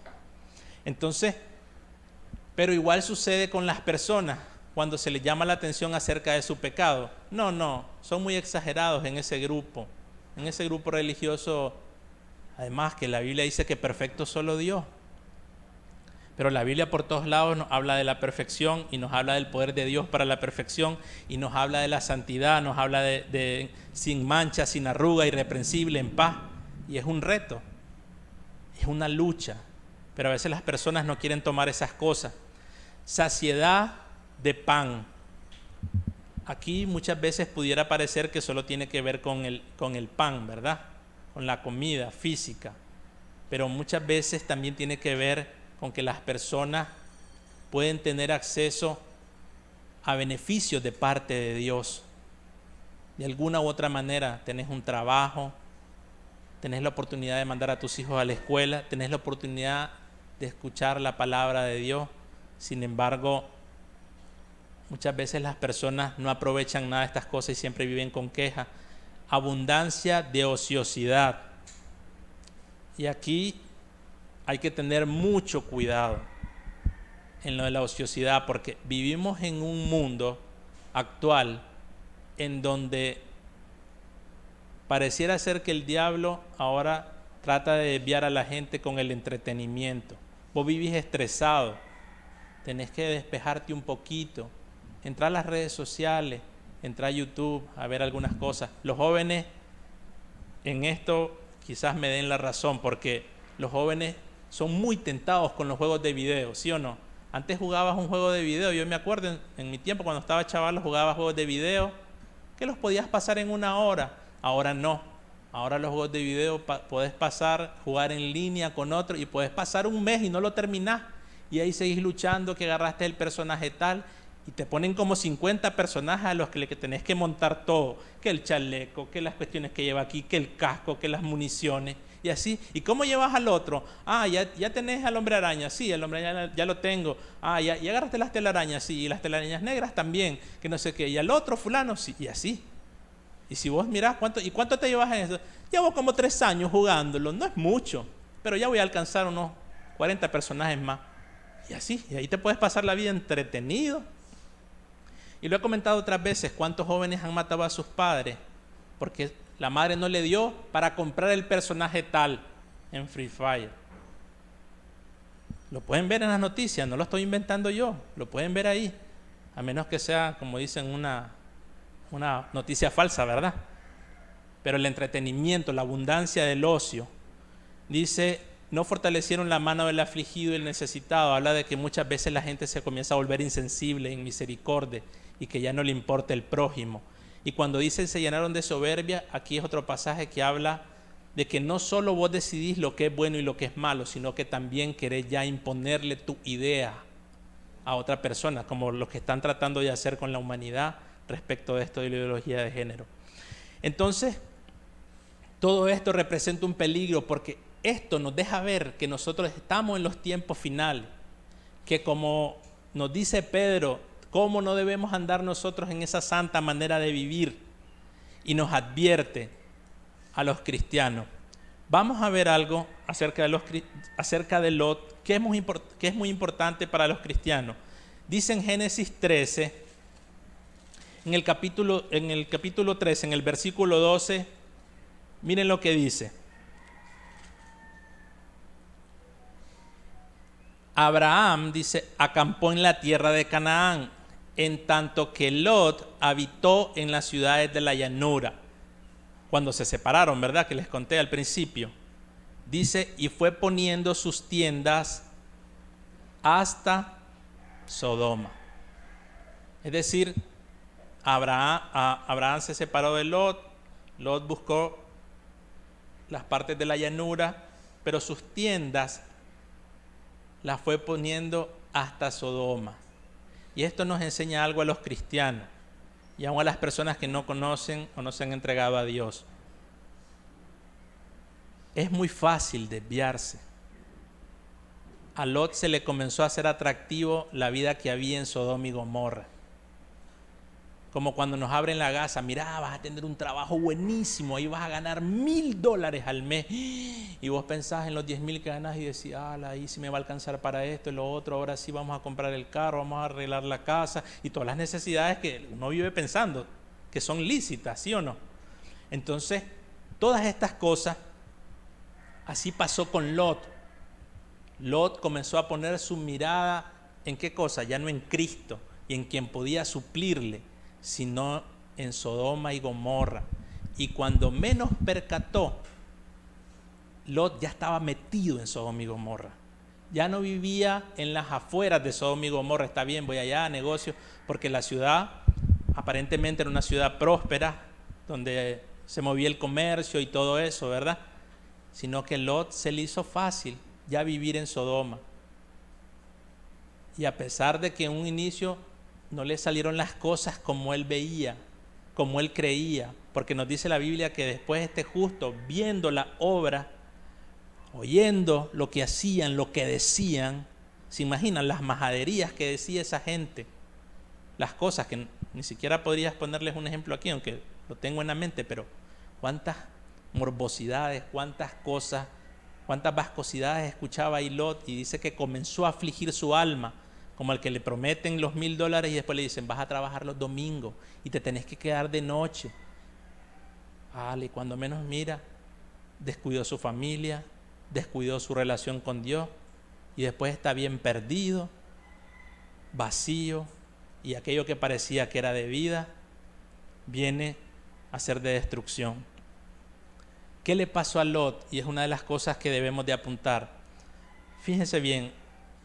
A: Entonces, pero igual sucede con las personas cuando se les llama la atención acerca de su pecado. No, son muy exagerados en ese grupo religioso. Además que la Biblia dice que perfecto es solo Dios. Pero la Biblia por todos lados nos habla de la perfección y nos habla del poder de Dios para la perfección y nos habla de la santidad, nos habla de sin mancha, sin arruga, irreprensible, en paz. Y es un reto, es una lucha. Pero a veces las personas no quieren tomar esas cosas. Saciedad de pan. Aquí muchas veces pudiera parecer que solo tiene que ver con el pan, ¿verdad? Con la comida física. Pero muchas veces también tiene que ver con que las personas pueden tener acceso a beneficios de parte de Dios. De alguna u otra manera, tenés un trabajo, tenés la oportunidad de mandar a tus hijos a la escuela, tenés la oportunidad de escuchar la palabra de Dios. Sin embargo, muchas veces las personas no aprovechan nada de estas cosas y siempre viven con queja. Abundancia de ociosidad. Y aquí hay que tener mucho cuidado en lo de la ociosidad, porque vivimos en un mundo actual en donde pareciera ser que el diablo ahora trata de desviar a la gente con el entretenimiento. Vos vivís estresado, tenés que despejarte un poquito, entrar a las redes sociales, entrar a YouTube a ver algunas cosas. Los jóvenes en esto quizás me den la razón, porque los jóvenes son muy tentados con los juegos de video, ¿sí o no? Antes jugabas un juego de video, yo me acuerdo en mi tiempo cuando estaba chaval jugaba juegos de video que los podías pasar en 1 hora. Ahora no. Ahora los juegos de video podés jugar en línea con otro y podés pasar 1 mes y no lo terminás. Y ahí seguís luchando que agarraste el personaje tal y te ponen como 50 personajes a los que tenés que montar todo. Que el chaleco, que las cuestiones que lleva aquí, que el casco, que las municiones. Y así, ¿y cómo llevas al otro? Ya tenés al hombre araña, sí, el hombre araña ya lo tengo. Ya agarraste las telarañas, sí, y las telarañas negras también, que no sé qué. Y al otro fulano, sí, y así. Y si vos mirás, ¿cuánto te llevas en eso? Llevo como 3 años jugándolo, no es mucho, pero ya voy a alcanzar unos 40 personajes más. Y así, y ahí te puedes pasar la vida entretenido. Y lo he comentado otras veces, ¿cuántos jóvenes han matado a sus padres? Porque la madre no le dio para comprar el personaje tal en Free Fire. Lo pueden ver en las noticias, no lo estoy inventando yo, lo pueden ver ahí, a menos que sea, como dicen, una noticia falsa, ¿verdad? Pero el entretenimiento, la abundancia del ocio, dice, no fortalecieron la mano del afligido y el necesitado. Habla de que muchas veces la gente se comienza a volver insensible, inmisericordia, y que ya no le importa el prójimo. Y cuando dice se llenaron de soberbia, aquí es otro pasaje que habla de que no solo vos decidís lo que es bueno y lo que es malo, sino que también querés ya imponerle tu idea a otra persona, como los que están tratando de hacer con la humanidad respecto de esto de la ideología de género. Entonces, todo esto representa un peligro, porque esto nos deja ver que nosotros estamos en los tiempos finales, que como nos dice Pedro, cómo no debemos andar nosotros en esa santa manera de vivir, y nos advierte a los cristianos. Vamos a ver algo acerca de Lot, que es muy importante para los cristianos. Dice en Génesis 13, en el capítulo 13, en el versículo 12, miren lo que dice. Abraham, dice, acampó en la tierra de Canaán, en tanto que Lot habitó en las ciudades de la llanura. Cuando se separaron, ¿verdad? Que les conté al principio. Dice, y fue poniendo sus tiendas hasta Sodoma. Es decir, Abraham se separó de Lot, Lot buscó las partes de la llanura, pero sus tiendas las fue poniendo hasta Sodoma. Y esto nos enseña algo a los cristianos y aún a las personas que no conocen o no se han entregado a Dios. Es muy fácil desviarse. A Lot se le comenzó a hacer atractivo la vida que había en Sodoma y Gomorra. Como cuando nos abren la gasa, mira, vas a tener un trabajo buenísimo, ahí vas a ganar $1,000 al mes. Y vos pensás en los 10,000 que ganás y decís, ahí sí me va a alcanzar para esto y lo otro, ahora sí vamos a comprar el carro, vamos a arreglar la casa y todas las necesidades que uno vive pensando, que son lícitas, ¿sí o no? Entonces, todas estas cosas, así pasó con Lot. Lot comenzó a poner su mirada en qué cosa, ya no en Cristo y en quien podía suplirle, sino en Sodoma y Gomorra. Y cuando menos percató, Lot ya estaba metido en Sodoma y Gomorra. Ya no vivía en las afueras de Sodoma y Gomorra. Está bien, voy allá a negocio, porque la ciudad aparentemente era una ciudad próspera, donde se movía el comercio y todo eso, ¿verdad? Sino que Lot se le hizo fácil ya vivir en Sodoma. Y a pesar de que en un inicio no le salieron las cosas como él veía, como él creía, porque nos dice la Biblia que después este justo, viendo la obra, oyendo lo que hacían, lo que decían, se imaginan las majaderías que decía esa gente, las cosas que ni siquiera podrías ponerles un ejemplo aquí, aunque lo tengo en la mente, pero cuántas morbosidades, cuántas cosas, cuántas vascosidades escuchaba ahí Lot, y dice que comenzó a afligir su alma, como al que le prometen los $1,000 y después le dicen, vas a trabajar los domingos y te tenés que quedar de noche. Y cuando menos mira, descuidó su familia, descuidó su relación con Dios y después está bien perdido, vacío, y aquello que parecía que era de vida viene a ser de destrucción. ¿Qué le pasó a Lot? Y es una de las cosas que debemos de apuntar. Fíjense bien,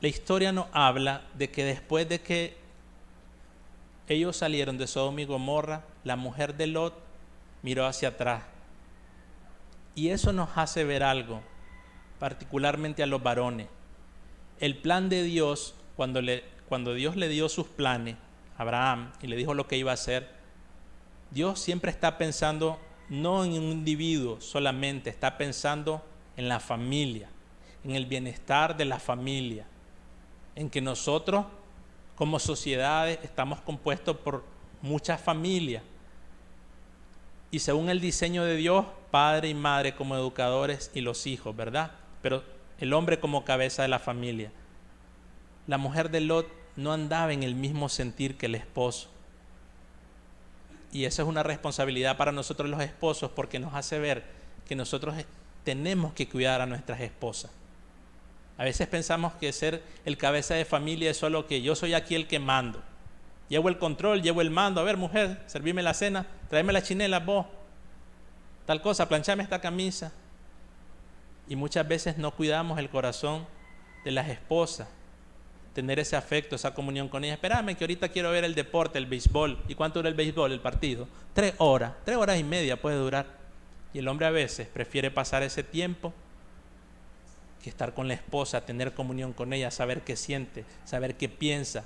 A: la historia nos habla de que después de que ellos salieron de Sodoma y Gomorra, la mujer de Lot miró hacia atrás. Y eso nos hace ver algo, particularmente a los varones. El plan de Dios, cuando Dios le dio sus planes a Abraham y le dijo lo que iba a hacer, Dios siempre está pensando no en un individuo solamente, está pensando en la familia, en el bienestar de la familia, en que nosotros como sociedades estamos compuestos por muchas familias y según el diseño de Dios, padre y madre como educadores y los hijos, ¿verdad? Pero el hombre como cabeza de la familia. La mujer de Lot no andaba en el mismo sentir que el esposo. Y esa es una responsabilidad para nosotros los esposos, porque nos hace ver que nosotros tenemos que cuidar a nuestras esposas. A veces pensamos que ser el cabeza de familia es solo que yo soy aquí el que mando. Llevo el control, llevo el mando. A ver, mujer, servime la cena, tráeme las chinelas vos. Tal cosa, planchame esta camisa. Y muchas veces no cuidamos el corazón de las esposas. Tener ese afecto, esa comunión con ellas. Espérame que ahorita quiero ver el deporte, el béisbol. ¿Y cuánto dura el béisbol, el partido? 3 horas, 3 horas y media puede durar. Y el hombre a veces prefiere pasar ese tiempo que estar con la esposa, tener comunión con ella, saber qué siente, saber qué piensa,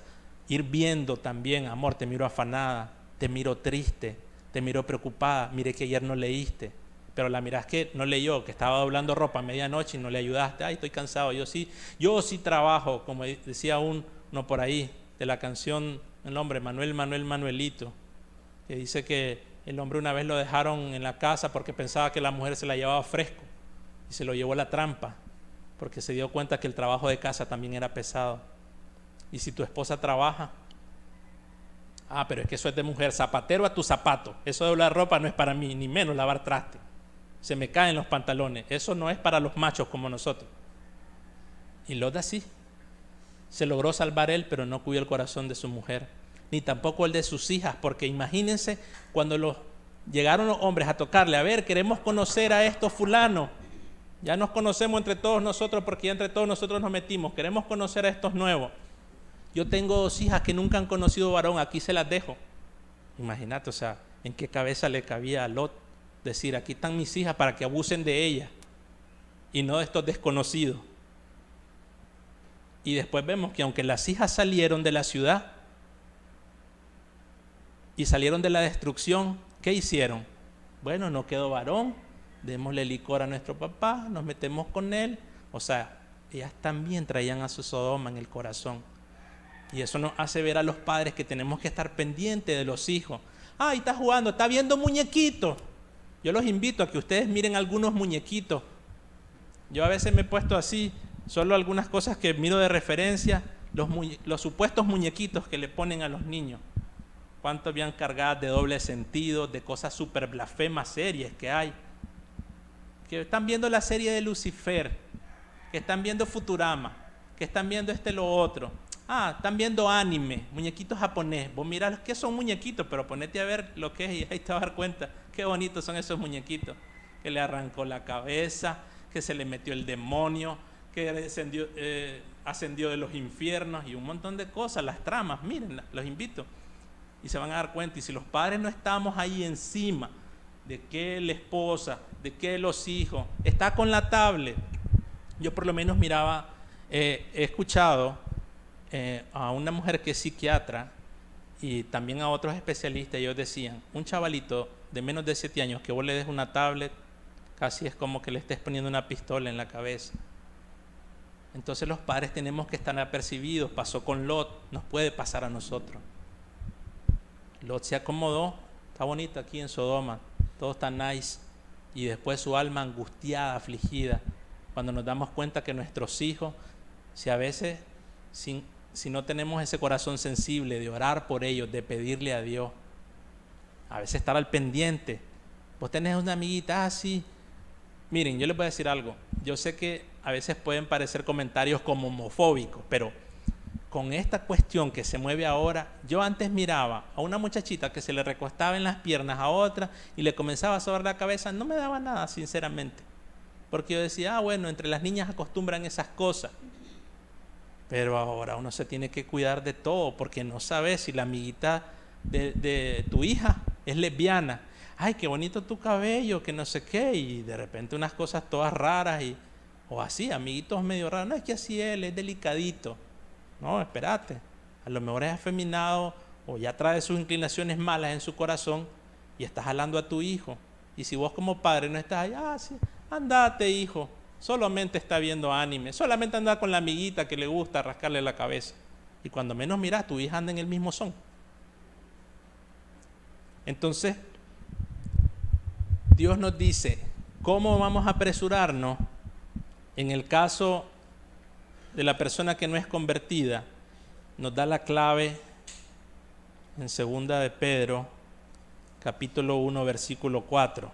A: ir viendo también, amor, te miro afanada, te miro triste, te miro preocupada, mire que ayer no leíste, pero la mirás que no leyó, que estaba doblando ropa a medianoche y no le ayudaste, estoy cansado, yo sí trabajo, como decía uno por ahí, de la canción, el hombre, Manuelito, que dice que el hombre una vez lo dejaron en la casa porque pensaba que la mujer se la llevaba fresco y se lo llevó a la trampa, porque se dio cuenta que el trabajo de casa también era pesado. Y si tu esposa trabaja, pero es que eso es de mujer, zapatero a tu zapato, eso de doblar ropa no es para mí, ni menos lavar traste, se me caen los pantalones, eso no es para los machos como nosotros. Y Lot así, se logró salvar él, pero no cuidó el corazón de su mujer, ni tampoco el de sus hijas, porque imagínense cuando llegaron los hombres a tocarle, a ver, queremos conocer a estos fulanos. Ya nos conocemos entre todos nosotros porque ya entre todos nosotros nos metimos. Queremos conocer a estos nuevos. Yo tengo 2 hijas que nunca han conocido varón, aquí se las dejo. Imagínate, o sea, ¿en qué cabeza le cabía a Lot decir, aquí están mis hijas para que abusen de ellas y no de estos desconocidos? Y después vemos que aunque las hijas salieron de la ciudad y salieron de la destrucción, ¿qué hicieron? Bueno, no quedó varón, démosle licor a nuestro papá, nos metemos con él. O sea, ellas también traían a su Sodoma en el corazón. Y eso nos hace ver a los padres que tenemos que estar pendientes de los hijos. Ah, y está jugando, está viendo muñequitos. Yo los invito a que ustedes miren algunos muñequitos. Yo a veces me he puesto así, solo algunas cosas que miro de referencia, los supuestos muñequitos que le ponen a los niños. Cuántos habían cargadas de doble sentido, de cosas súper blasfemas, series que hay. Que están viendo la serie de Lucifer, que están viendo Futurama, que están viendo lo otro. Ah, están viendo anime, muñequitos japonés. Vos mirás qué son muñequitos, pero ponete a ver lo que es y ahí te vas a dar cuenta qué bonitos son esos muñequitos. Que le arrancó la cabeza, que se le metió el demonio, que ascendió de los infiernos y un montón de cosas, las tramas, miren, los invito. Y se van a dar cuenta, y si los padres no estamos ahí encima de que la esposa, de que los hijos, está con la tablet. Yo por lo menos miraba, he escuchado a una mujer que es psiquiatra y también a otros especialistas, ellos decían, un chavalito de menos de 7 años que vos le des una tablet, casi es como que le estés poniendo una pistola en la cabeza. Entonces los padres tenemos que estar apercibidos. Pasó con Lot, nos puede pasar a nosotros. Lot se acomodó, está bonito aquí en Sodoma, todo está nice, y después su alma angustiada, afligida, cuando nos damos cuenta que nuestros hijos, si a veces, si no tenemos ese corazón sensible de orar por ellos, de pedirle a Dios, a veces estar al pendiente. Vos tenés una amiguita así. Miren, yo les voy a decir algo, yo sé que a veces pueden parecer comentarios como homofóbicos, pero con esta cuestión que se mueve ahora, yo antes miraba a una muchachita que se le recostaba en las piernas a otra y le comenzaba a sobar la cabeza, no me daba nada, sinceramente. Porque yo decía, bueno, entre las niñas acostumbran esas cosas. Pero ahora uno se tiene que cuidar de todo, porque no sabes si la amiguita de tu hija es lesbiana. Ay, qué bonito tu cabello, que no sé qué, y de repente unas cosas todas raras, o así, amiguitos medio raros. No, es que así él es delicadito. No, espérate, a lo mejor es afeminado o ya trae sus inclinaciones malas en su corazón y estás jalando a tu hijo. Y si vos como padre no estás allá, sí, andate hijo, solamente está viendo anime, solamente anda con la amiguita que le gusta rascarle la cabeza. Y cuando menos mirás, tu hija anda en el mismo son. Entonces, Dios nos dice, ¿cómo vamos a apresurarnos en el caso de la persona que no es convertida? Nos da la clave en 2 de Pedro, capítulo 1, versículo 4.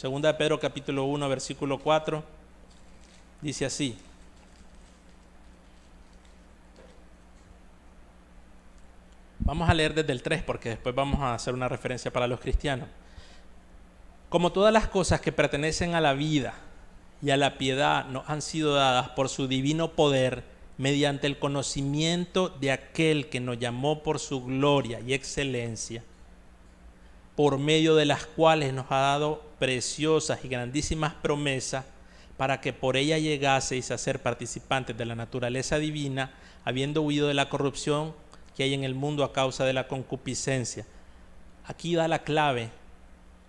A: 2 de Pedro, capítulo 1, versículo 4, dice así. Vamos a leer desde el 3 porque después vamos a hacer una referencia para los cristianos. Como todas las cosas que pertenecen a la vida y a la piedad nos han sido dadas por su divino poder mediante el conocimiento de aquel que nos llamó por su gloria y excelencia, por medio de las cuales nos ha dado preciosas y grandísimas promesas para que por ella llegaseis a ser participantes de la naturaleza divina, habiendo huido de la corrupción que hay en el mundo a causa de la concupiscencia. Aquí da la clave.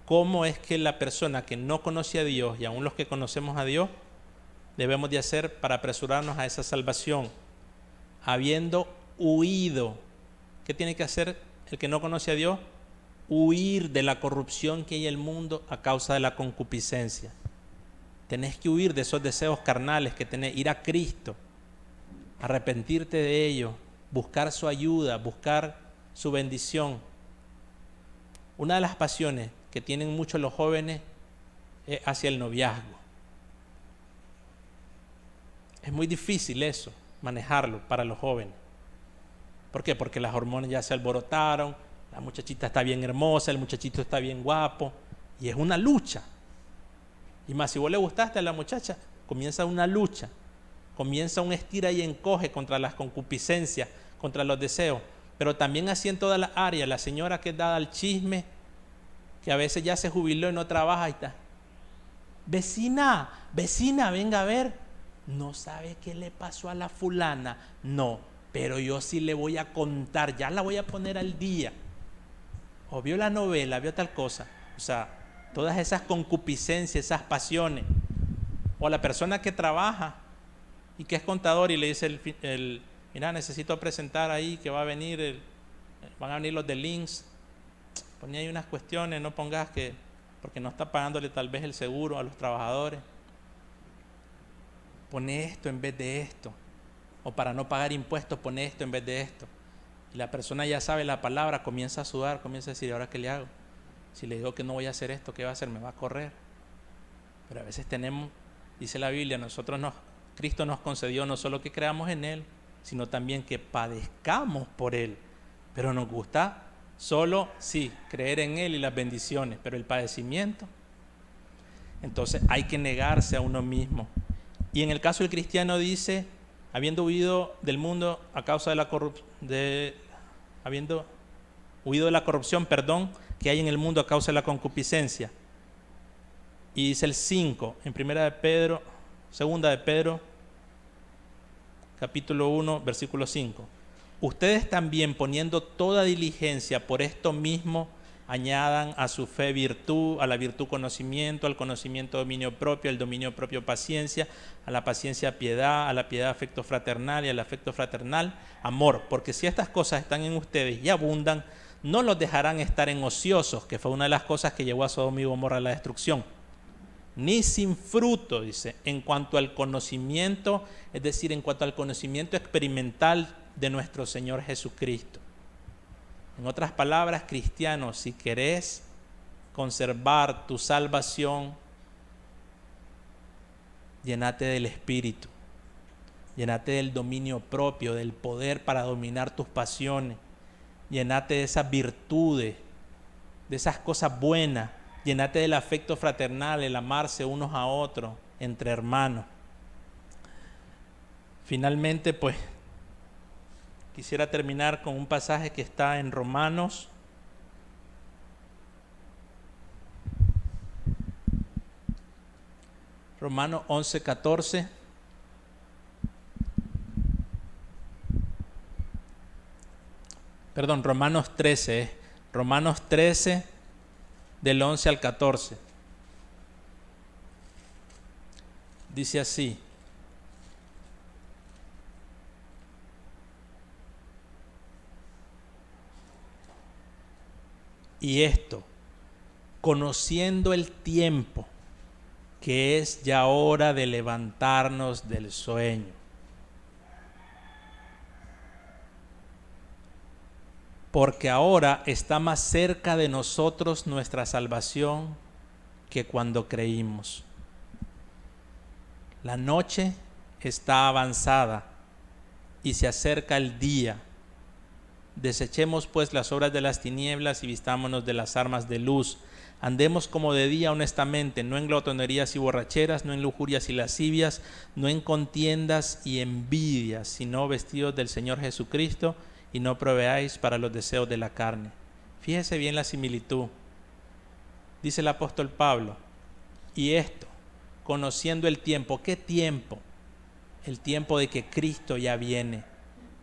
A: ¿Cómo es que la persona que no conoce a Dios y aún los que conocemos a Dios debemos de hacer para apresurarnos a esa salvación? Habiendo huido. ¿Qué tiene que hacer el que no conoce a Dios? Huir de la corrupción que hay en el mundo a causa de la concupiscencia. Tenés que huir de esos deseos carnales que tenés, ir a Cristo, arrepentirte de ellos, buscar su ayuda, buscar su bendición. Una de las pasiones que tienen muchos los jóvenes es hacia el noviazgo. Es muy difícil eso, manejarlo para los jóvenes. ¿Por qué? Porque las hormonas ya se alborotaron, la muchachita está bien hermosa, el muchachito está bien guapo, y es una lucha. Y más, si vos le gustaste a la muchacha, comienza una lucha, comienza un estira y encoge contra las concupiscencias, contra los deseos. Pero también así en todas las áreas, la señora que es dada al chisme, que a veces ya se jubiló y no trabaja y está. Vecina, venga a ver. ¿No sabe qué le pasó a la fulana? No, pero yo sí le voy a contar, ya la voy a poner al día. O vio la novela, vio tal cosa. O sea, todas esas concupiscencias, esas pasiones. O la persona que trabaja y que es contador y le dice mira, necesito presentar ahí que va a venir, van a venir los de Links. Ponía ahí unas cuestiones, no pongas que, porque no está pagándole tal vez el seguro a los trabajadores. Pone esto en vez de esto. O para no pagar impuestos, pone esto en vez de esto. Y la persona ya sabe la palabra, comienza a sudar, comienza a decir, ¿ahora qué le hago? Si le digo que no voy a hacer esto, ¿qué va a hacer? Me va a correr. Pero a veces tenemos, dice la Biblia, Cristo nos concedió no solo que creamos en Él, sino también que padezcamos por Él. Pero nos gusta solo, sí, creer en Él y las bendiciones, pero el padecimiento. Entonces hay que negarse a uno mismo. Y en el caso del cristiano dice, habiendo huido del mundo a causa de la corrupción, habiendo huido de la corrupción, que hay en el mundo a causa de la concupiscencia. Y dice el 5, en segunda de Pedro, capítulo 1, versículo 5. Ustedes también, poniendo toda diligencia por esto mismo, añadan a su fe virtud, a la virtud conocimiento, al conocimiento dominio propio, al dominio propio paciencia, a la paciencia piedad, a la piedad afecto fraternal y al afecto fraternal amor. Porque si estas cosas están en ustedes y abundan, no los dejarán estar en ociosos, que fue una de las cosas que llevó a Sodoma y Gomorra a la destrucción. Ni sin fruto, dice, en cuanto al conocimiento, es decir, en cuanto al conocimiento experimental de nuestro Señor Jesucristo. En otras palabras, cristiano, si querés conservar tu salvación, llénate del Espíritu, llénate del dominio propio, del poder para dominar tus pasiones, llénate de esas virtudes, de esas cosas buenas, llénate del afecto fraternal, el amarse unos a otros, entre hermanos. Finalmente, pues, quisiera terminar con un pasaje que está en Romanos. Romanos 11:14. Perdón, Romanos 13. Romanos 13, del 11 al 14. Dice así. Y esto, conociendo el tiempo, que es ya hora de levantarnos del sueño. Porque ahora está más cerca de nosotros nuestra salvación que cuando creímos. La noche está avanzada y se acerca el día. Desechemos pues las obras de las tinieblas y vistámonos de las armas de luz. Andemos como de día honestamente, no en glotonerías y borracheras, no en lujurias y lascivias, no en contiendas y envidias, sino vestidos del Señor Jesucristo y no proveáis para los deseos de la carne. Fíjese bien la similitud. Dice el apóstol Pablo, y esto, conociendo el tiempo. ¿Qué tiempo? El tiempo de que Cristo ya viene,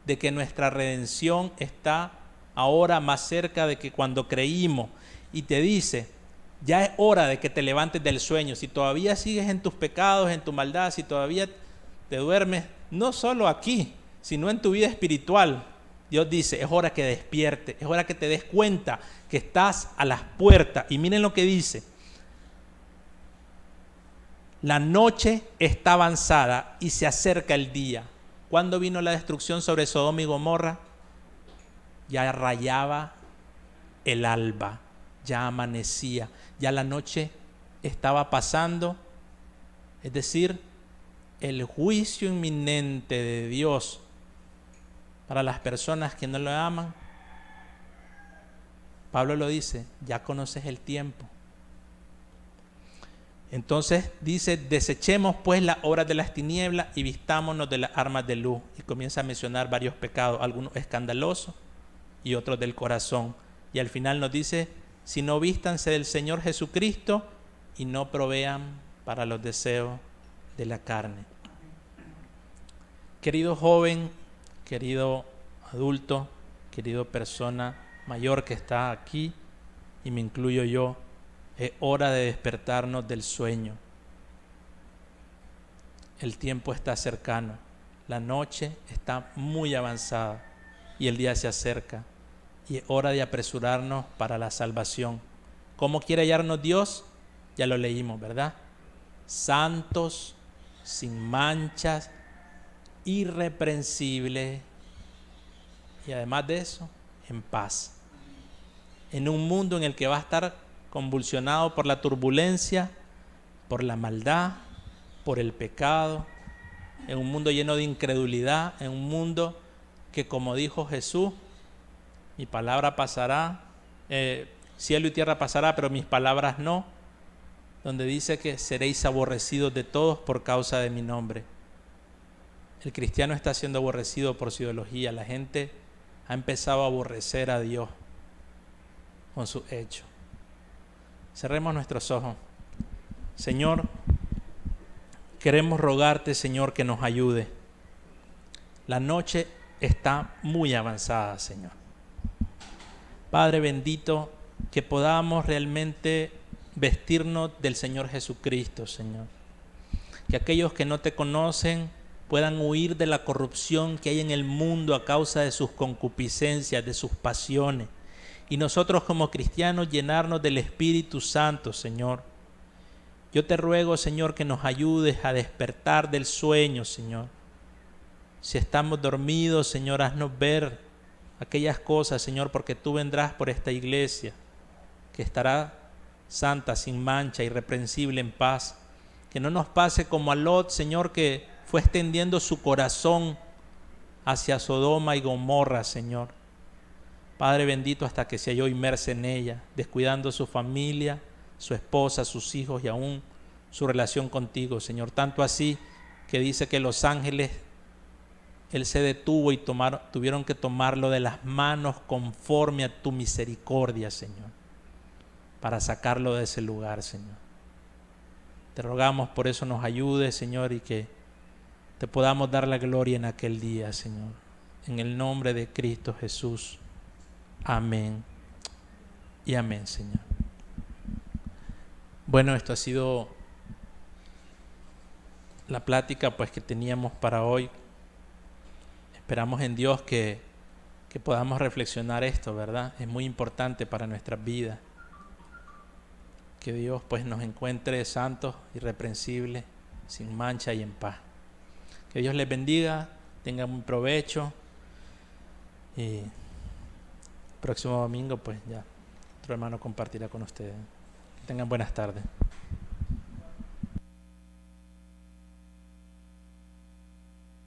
A: de que nuestra redención está ahora más cerca de que cuando creímos. Y te dice, ya es hora de que te levantes del sueño. Si todavía sigues en tus pecados, en tu maldad, si todavía te duermes, no solo aquí, sino en tu vida espiritual, Dios dice, es hora que despiertes, es hora que te des cuenta que estás a las puertas. Y miren lo que dice. La noche está avanzada y se acerca el día. ¿Cuándo vino la destrucción sobre Sodoma y Gomorra? Ya rayaba el alba, ya amanecía, ya la noche estaba pasando. Es decir, el juicio inminente de Dios para las personas que no lo aman. Pablo lo dice, ya conoces el tiempo. Entonces dice, desechemos pues las obras de las tinieblas y vistámonos de las armas de luz. Y comienza a mencionar varios pecados, algunos escandalosos y otros del corazón. Y al final nos dice, si no vístanse del Señor Jesucristo y no provean para los deseos de la carne. Querido joven, querido adulto, querido persona mayor que está aquí, y me incluyo yo, es hora de despertarnos del sueño. El tiempo está cercano, la noche está muy avanzada y el día se acerca, y es hora de apresurarnos para la salvación. ¿Cómo quiere hallarnos Dios? Ya lo leímos, ¿verdad? Santos, sin manchas, irreprensibles, y además de eso, en paz. En un mundo en el que va a estar convulsionado por la turbulencia, por la maldad, por el pecado, en un mundo lleno de incredulidad, en un mundo que, como dijo Jesús, mi palabra pasará, cielo y tierra pasará, pero mis palabras no, donde dice que seréis aborrecidos de todos por causa de mi nombre. El cristiano está siendo aborrecido por su ideología. La gente ha empezado a aborrecer a Dios con su hecho. Cerremos nuestros ojos. Señor, queremos rogarte, Señor, que nos ayude. La noche está muy avanzada, Señor. Padre bendito, que podamos realmente vestirnos del Señor Jesucristo, Señor. Que aquellos que no te conocen puedan huir de la corrupción que hay en el mundo a causa de sus concupiscencias, de sus pasiones. Y nosotros como cristianos llenarnos del Espíritu Santo, Señor. Yo te ruego, Señor, que nos ayudes a despertar del sueño, Señor. Si estamos dormidos, Señor, haznos ver aquellas cosas, Señor, porque tú vendrás por esta iglesia, que estará santa, sin mancha, irreprensible, en paz. Que no nos pase como a Lot, Señor, que fue extendiendo su corazón hacia Sodoma y Gomorra, Señor. Padre bendito, hasta que se halló inmersa en ella, descuidando su familia, su esposa, sus hijos y aún su relación contigo, Señor. Tanto así que dice que los ángeles, Él se detuvo y tuvieron que tomarlo de las manos conforme a tu misericordia, Señor, para sacarlo de ese lugar, Señor. Te rogamos por eso nos ayudes, Señor, y que te podamos dar la gloria en aquel día, Señor. En el nombre de Cristo Jesús. Amén y amén, Señor. Bueno, esto ha sido la plática pues que teníamos para hoy. Esperamos en Dios que podamos reflexionar esto, ¿verdad? Es muy importante para nuestras vidas. Que Dios pues nos encuentre santos, irreprensibles, sin mancha y en paz. Que Dios les bendiga, tengan un provecho. Y próximo domingo pues ya otro hermano compartirá con ustedes. Que tengan buenas tardes.